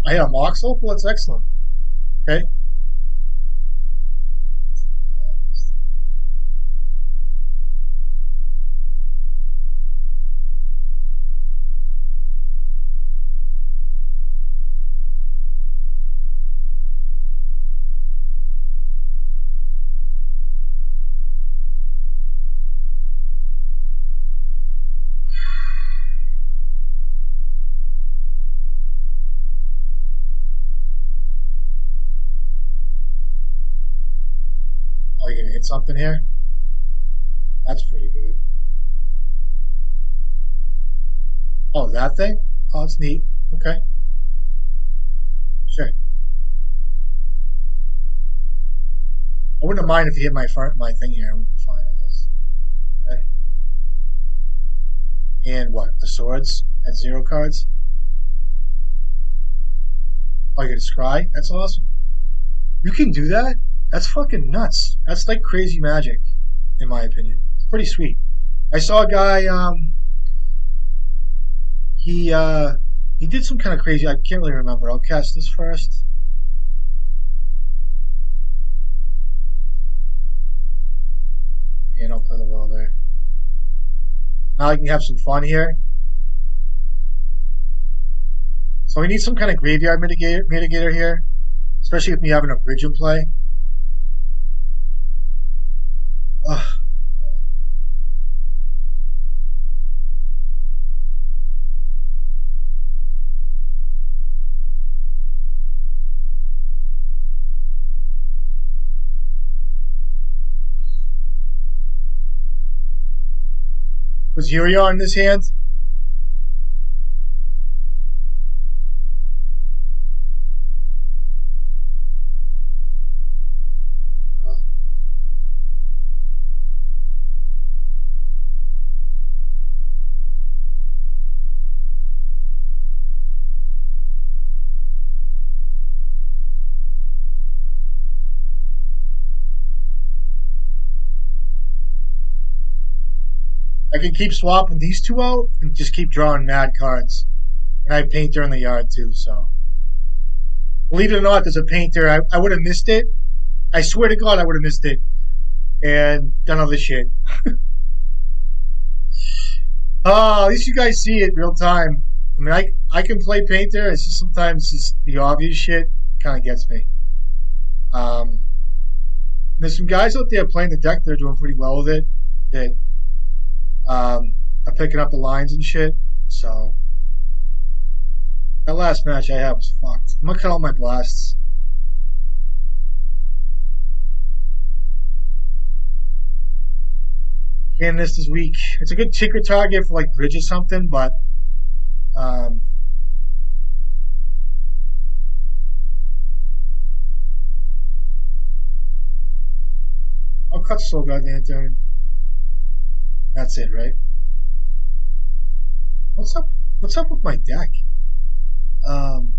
I hit a Mox Opal. That's excellent. Okay. Oh, you're gonna hit something here? That's pretty good. Oh, that thing? Oh, that's neat. Okay. Sure. I wouldn't mind if you hit my thing here. It would be fine, I guess. Okay. And what? The swords at 0 cards? Oh, you get a scry? That's awesome. You can do that? That's fucking nuts. That's like crazy magic, in my opinion. It's pretty sweet. I saw a guy, he uh he did some kind of crazy, I can't really remember. I'll cast this first. And I'll play the world there. Now I can have some fun here. So we need some kind of graveyard mitigator here, especially if we having a bridge in play. Ugh. Was Uriel in this hand? I can keep swapping these two out and just keep drawing mad cards. And I have painter in the yard too, so. Believe it or not, there's a painter. I would have missed it. I swear to God, I would have missed it. And done all this shit. Oh, at least you guys see it real time. I mean, I can play painter. It's just sometimes just the obvious shit kind of gets me. There's some guys out there playing the deck that are doing pretty well with it. That are picking up the lines and shit. So that last match I had was fucked. I'm gonna cut all my blasts. Canonist is weak. It's a good tinker target for like bridge or something, but um, I'll cut Soul Guide Lantern. That's it, right? What's up? What's up with my deck? Um,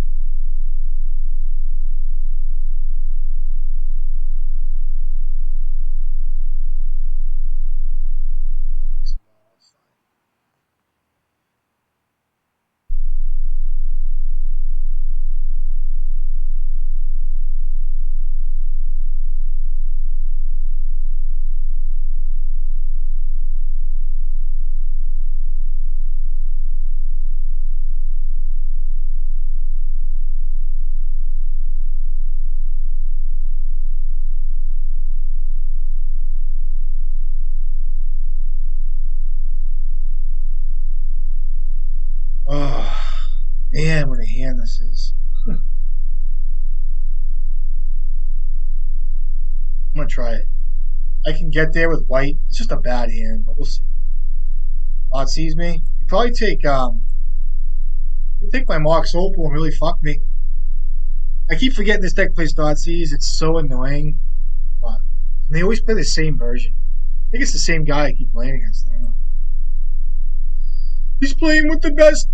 oh man, what a hand this is. I'm gonna try it. I can get there with white. It's just a bad hand, but we'll see. Bot sees me. You probably take my Mox Opal and really fuck me. I keep forgetting this deck plays Thoughtseize. It's so annoying. But and they always play the same version. I think it's the same guy I keep playing against. I don't know. He's playing with the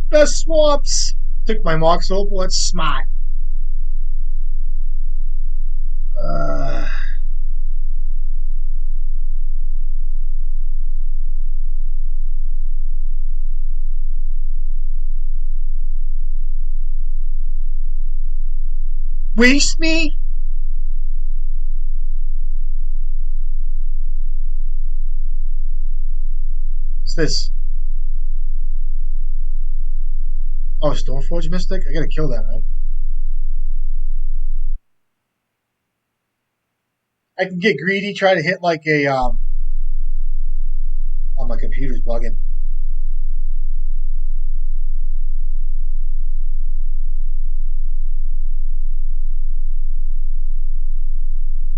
best swaps. Took my Mox Opal. That's smart. Uh, Waste me? What's this? Oh, Stoneforge Mystic? I gotta kill that, right? I can get greedy, try to hit like a oh, my computer's bugging.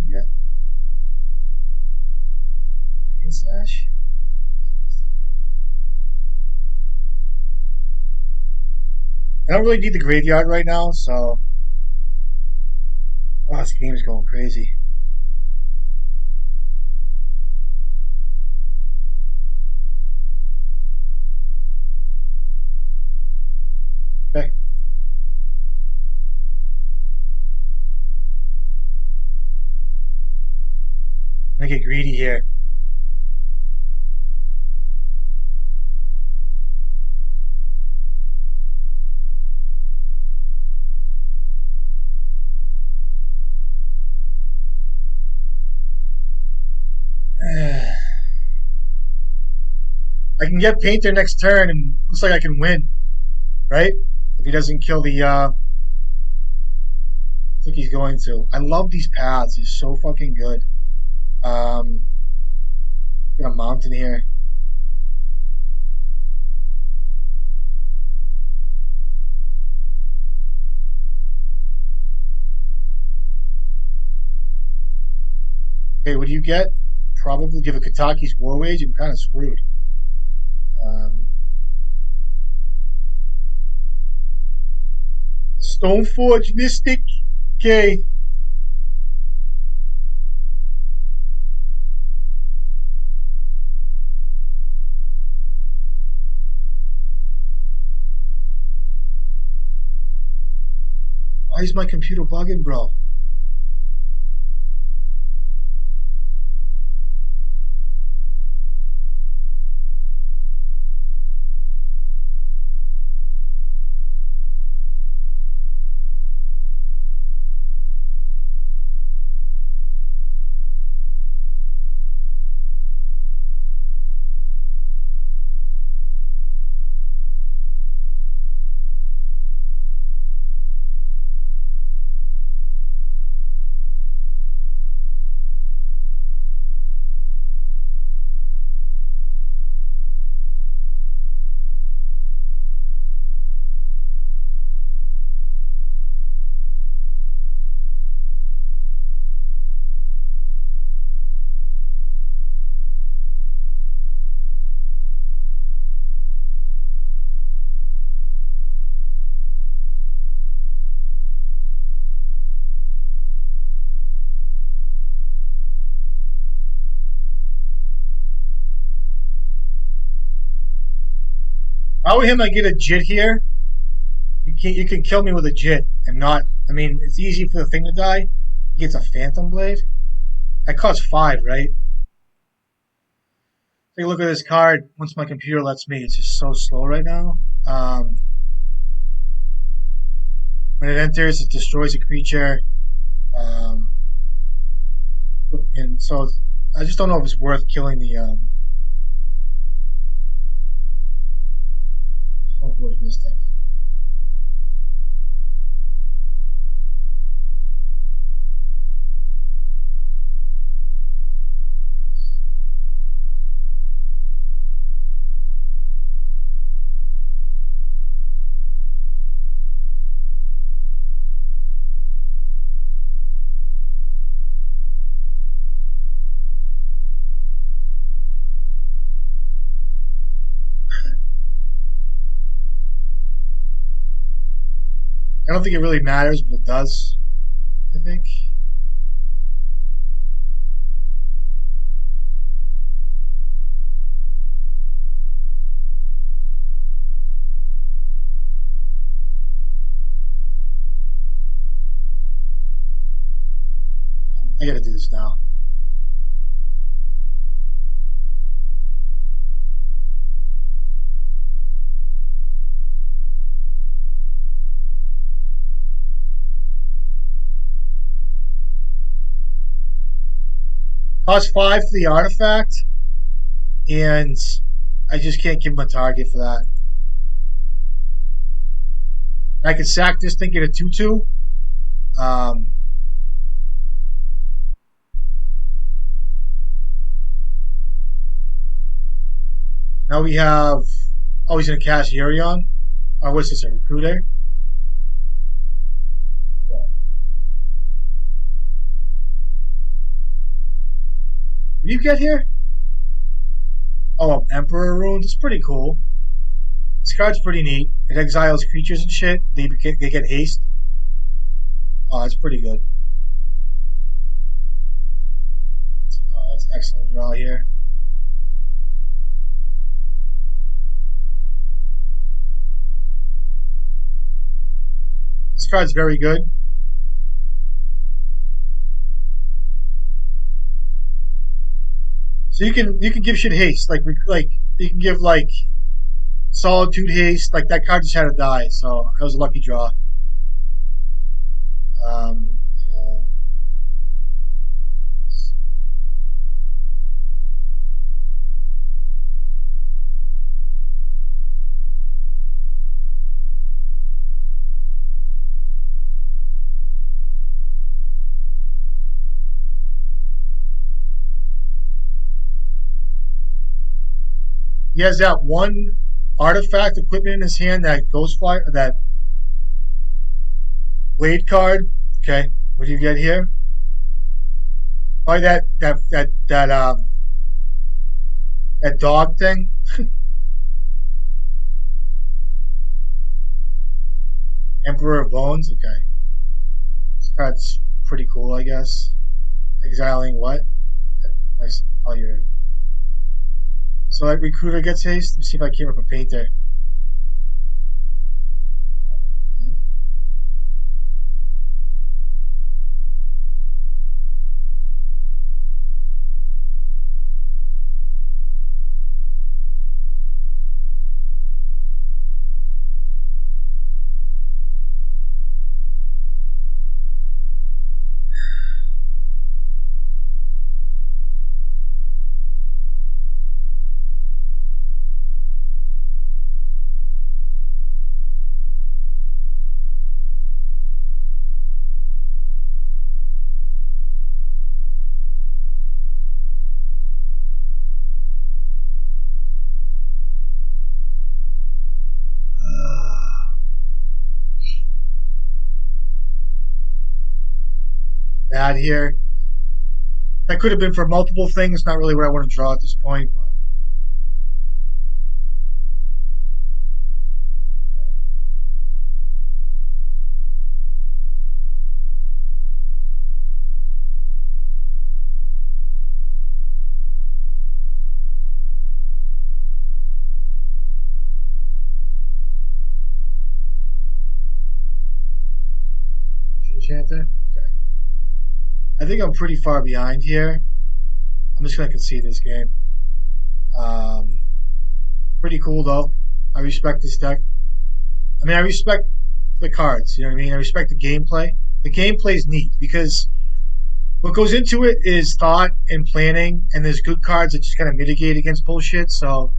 Yeah. Lion Sash? I don't really need the graveyard right now, so oh, this game's going crazy. Okay. I'm gonna get greedy here. I can get Painter next turn, and looks like I can win, right? If he doesn't kill the, looks like he's going to. I love these paths. They're so fucking good. Get a mountain here. Okay, what do you get? Probably give a Kataki's War Wage. I'm kind of screwed. Um, Stoneforge Mystic. Okay. Why is my computer bugging, bro? How would him I get a jit here? You can kill me with a jit and not. I mean, it's easy for the thing to die. He gets a phantom blade. That costs 5, right? Take a look at this card. Once my computer lets me, it's just so slow right now. When it enters, it destroys a creature. Um, and so I just don't know if it's worth killing the Stoneforge Mystic. I don't think it really matters, but it does. I think. I gotta do this now. Cost 5 for the artifact, and I just can't give him a target for that. I can sack this thing, get a 2/2. Um, Now we have. Oh, he's gonna cast Yurion. Or what's this? A recruiter? What do you get here? Oh, Emperor Rune. That's pretty cool. This card's pretty neat. It exiles creatures and shit. They get haste. Oh, that's pretty good. Oh, that's excellent draw here. This card's very good. So you can give shit haste, like you can give like Solitude haste. Like that card just had to die, so that was a lucky draw. Um, uh, he has that one artifact equipment in his hand, that Ghost Fire, that Blade card. Okay, what do you get here? Oh, that dog thing. Emperor of Bones. Okay, this card's pretty cool, I guess. Exiling what? Oh, your. So that recruiter gets haste. Let me see if I came up a painter. Bad here. That could have been for multiple things. Not really what I want to draw at this point. But I think I'm pretty far behind here. I'm just gonna concede this game. Um, Pretty cool though. I respect this deck. I mean, I respect the cards. You know what I mean? I respect the gameplay. The gameplay is neat because what goes into it is thought and planning, and there's good cards that just kind of mitigate against bullshit. So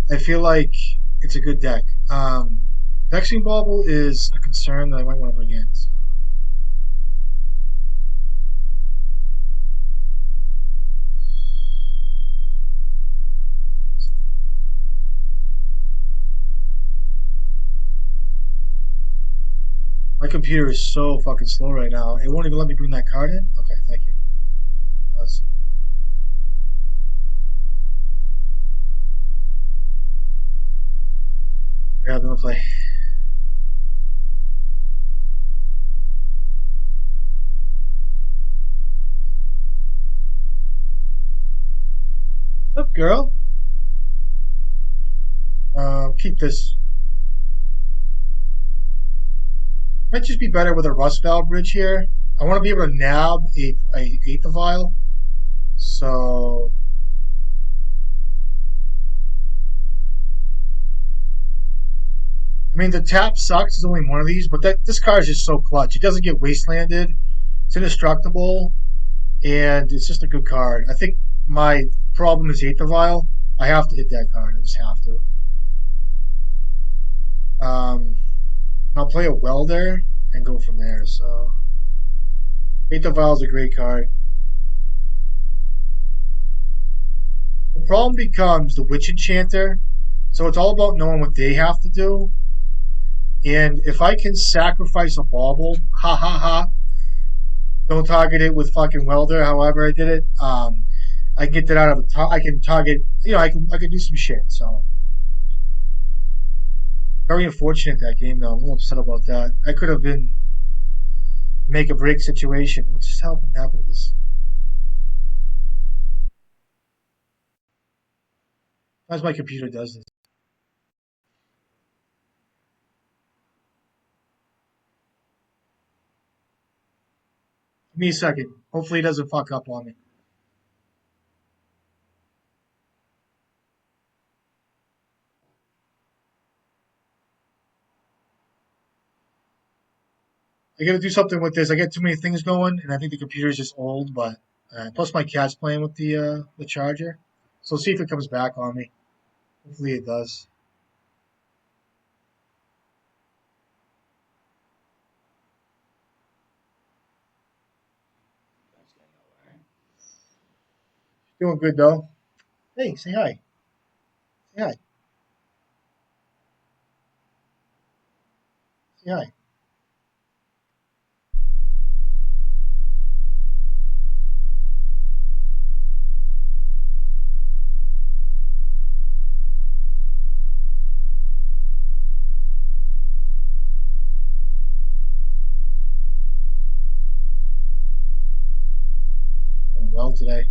I feel like it's a good deck. Vexing Bauble is a concern that I might want to bring in. So. My computer is so fucking slow right now. It won't even let me bring that card in. Okay, thank you. Yeah, I'm gonna play. What's up, girl? Keep this. Might just be better with a Rust Valve bridge here. I want to be able to nab a Aether Vial. So I mean, the tap sucks. It's only one of these, but this card is just so clutch. It doesn't get wastelanded. It's indestructible, and it's just a good card. I think my problem is Aether Vial. I have to hit that card. I just have to. I'll play a Welder and go from there. So Aether Vial is a great card. The problem becomes the Witch Enchanter. So it's all about knowing what they have to do. And if I can sacrifice a bauble, ha ha ha, don't target it with fucking Welder. However, I did it. I can get that out of the. I can target. You know, I can do some shit. So very unfortunate that game though. I'm a little upset about that. I could have been make or break situation. What just happened to this? How's my computer does this? Give me a second. Hopefully it doesn't fuck up on me. I got to do something with this. I get too many things going, and I think the computer's just old. But plus, my cat's playing with the charger, so see if it comes back on me. Hopefully, it does. Doing good though. Hey, say hi. Say hi. Say hi. Doing well today.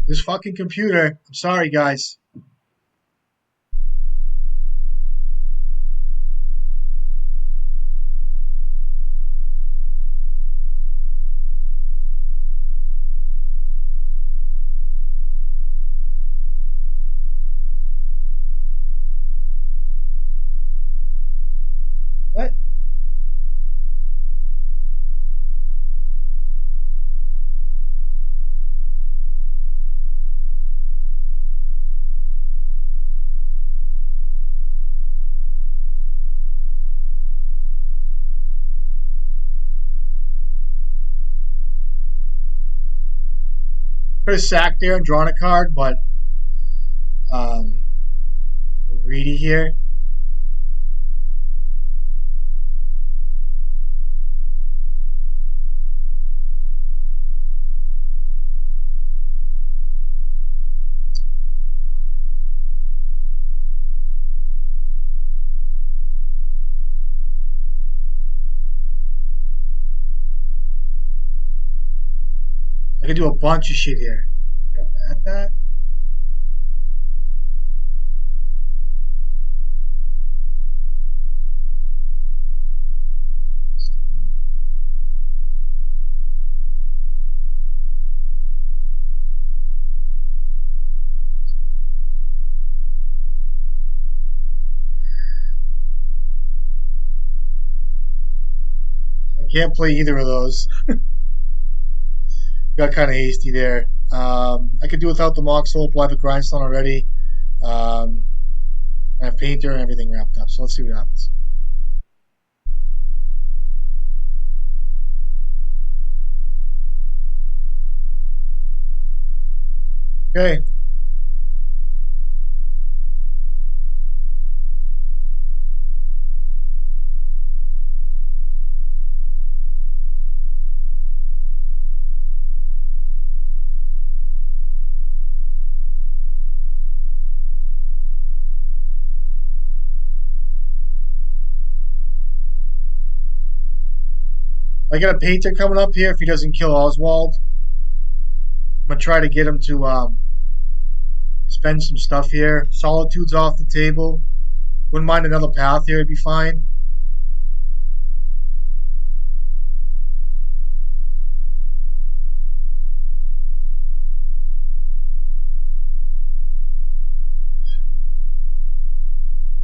This fucking computer. I'm sorry, guys. What? Could have sacked there and drawn a card, but um, a little greedy here. I can do a bunch of shit here. Get up at that. I can't play either of those. Got kind of hasty there. I could do without the Mox Hole, apply the Grindstone already. Um, I have Painter and everything wrapped up, so let's see what happens. Okay. I got a Painter coming up here if he doesn't kill Oswald. I'm going to try to get him to spend some stuff here. Solitude's off the table. Wouldn't mind another path here, it'd be fine.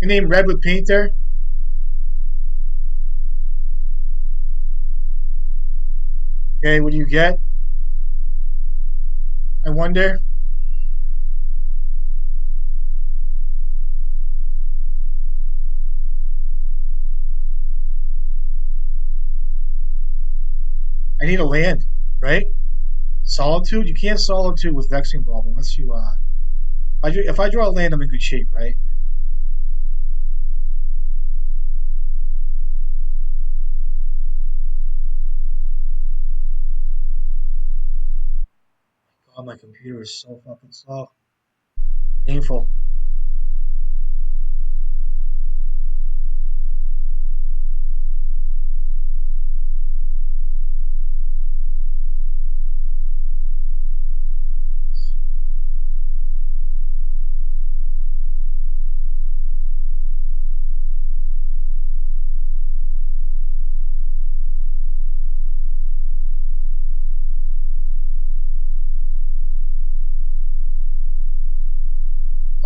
You name red with Painter. Okay, what do you get? I wonder. I need a land, right? Solitude? You can't solitude with Vexing Bulb unless you. If I draw a land, I'm in good shape, right? God, my computer is so fucking slow. Painful.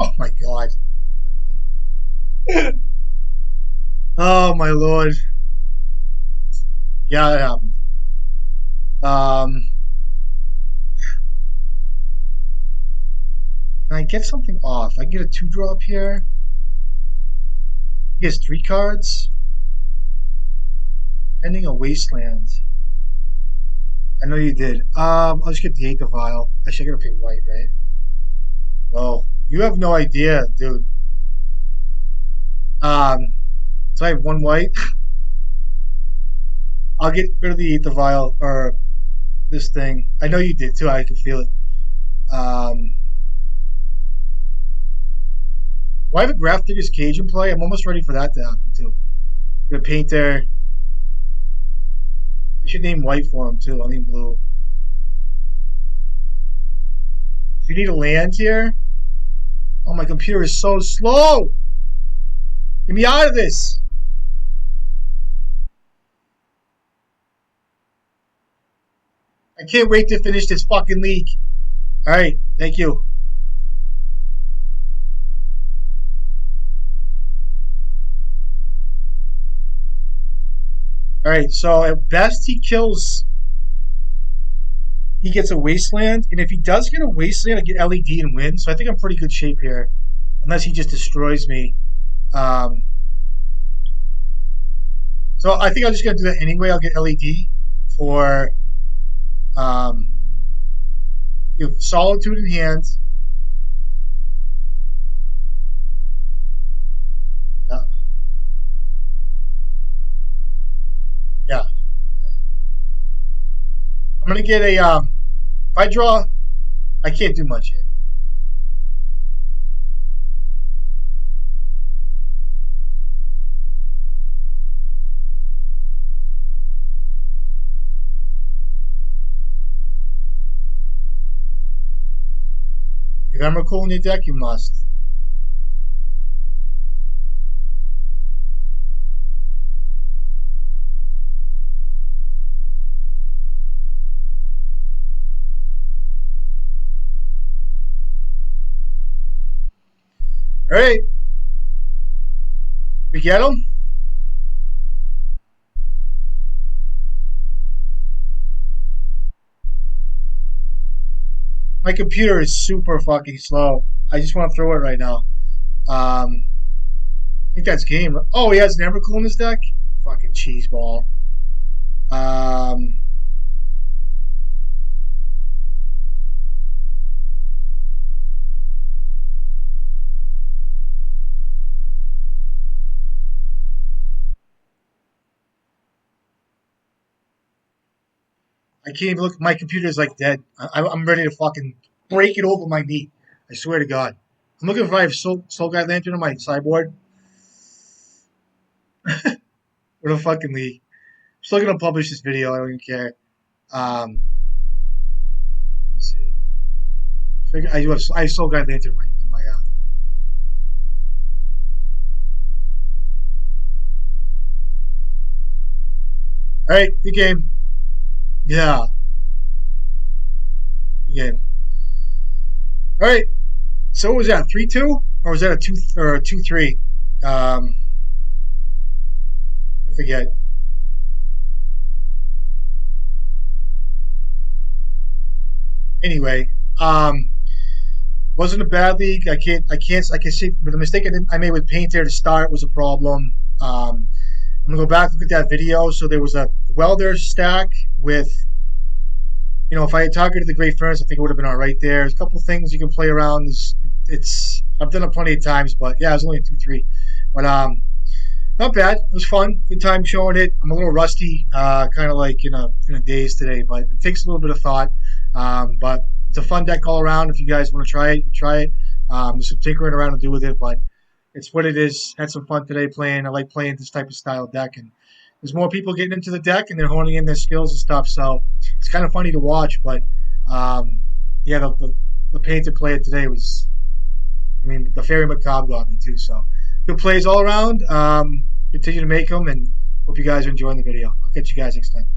Oh my god. Oh my lord. Yeah, it happened. Um, can I get something off? I can get a 2-drop here. He has 3 cards. Pending a wasteland. I know you did. I'll just get the 8th of vial. I should get to pay white, right? Oh, you have no idea, dude. So I have 1 white. I'll get rid of the 8th of vial or this thing. I know you did too. I can feel it. Um, do I have a Graph Digger's Cage in play? I'm almost ready for that to happen too. Gonna paint there. I should name white for him too. I'll name blue. Do you need a land here? Oh, my computer is so slow. Get me out of this. I can't wait to finish this fucking league. All right, thank you. All right, so at best he kills. He gets a wasteland, and if he does get a wasteland, I get LED and win. So I think I'm pretty good shape here, unless he just destroys me. Um, so I think I'm just gonna do that anyway. I'll get LED for um, you have Solitude in hand. Yeah, yeah. I'm gonna get a. If I draw, I can't do much here. You have Emrakul in your deck? You must. All right. Did we get them? My computer is super fucking slow. I just want to throw it right now. I think that's game. Oh, he has an Emrakul in his deck? Fucking cheeseball. Um, I can't even look. My computer's like dead. I'm ready to fucking break it over my knee. I swear to God. I'm looking if I have Soul Guide Lantern on my sideboard. What a fucking league. I'm still gonna publish this video. I don't even care. Let me see. I have Soul Guide Lantern in my All right, good game. Yeah, good game. All right. So what was that? 3-2, or was that a 2-3? I forget. Anyway, wasn't a bad league. I can see the mistake I made with paint there to start was a problem. I'm gonna go back and look at that video. So there was a welder stack with, if I had targeted the Great Furnace, I think it would have been all right there. There's a couple things you can play around. It's I've done it plenty of times, but yeah, it was only a 2-3. But not bad. It was fun. Good time showing it. I'm a little rusty, kind of like in a daze today, but it takes a little bit of thought. But it's a fun deck all around. If you guys want to try it, you try it. There's some tinkering around to do with it, but it's what it is. Had some fun today playing. I like playing this type of style deck, and there's more people getting into the deck and they're honing in their skills and stuff. So it's kind of funny to watch. But yeah, the painted player today was, the Fairy Macabre got me too. So good plays all around. Continue to make them, and hope you guys are enjoying the video. I'll catch you guys next time.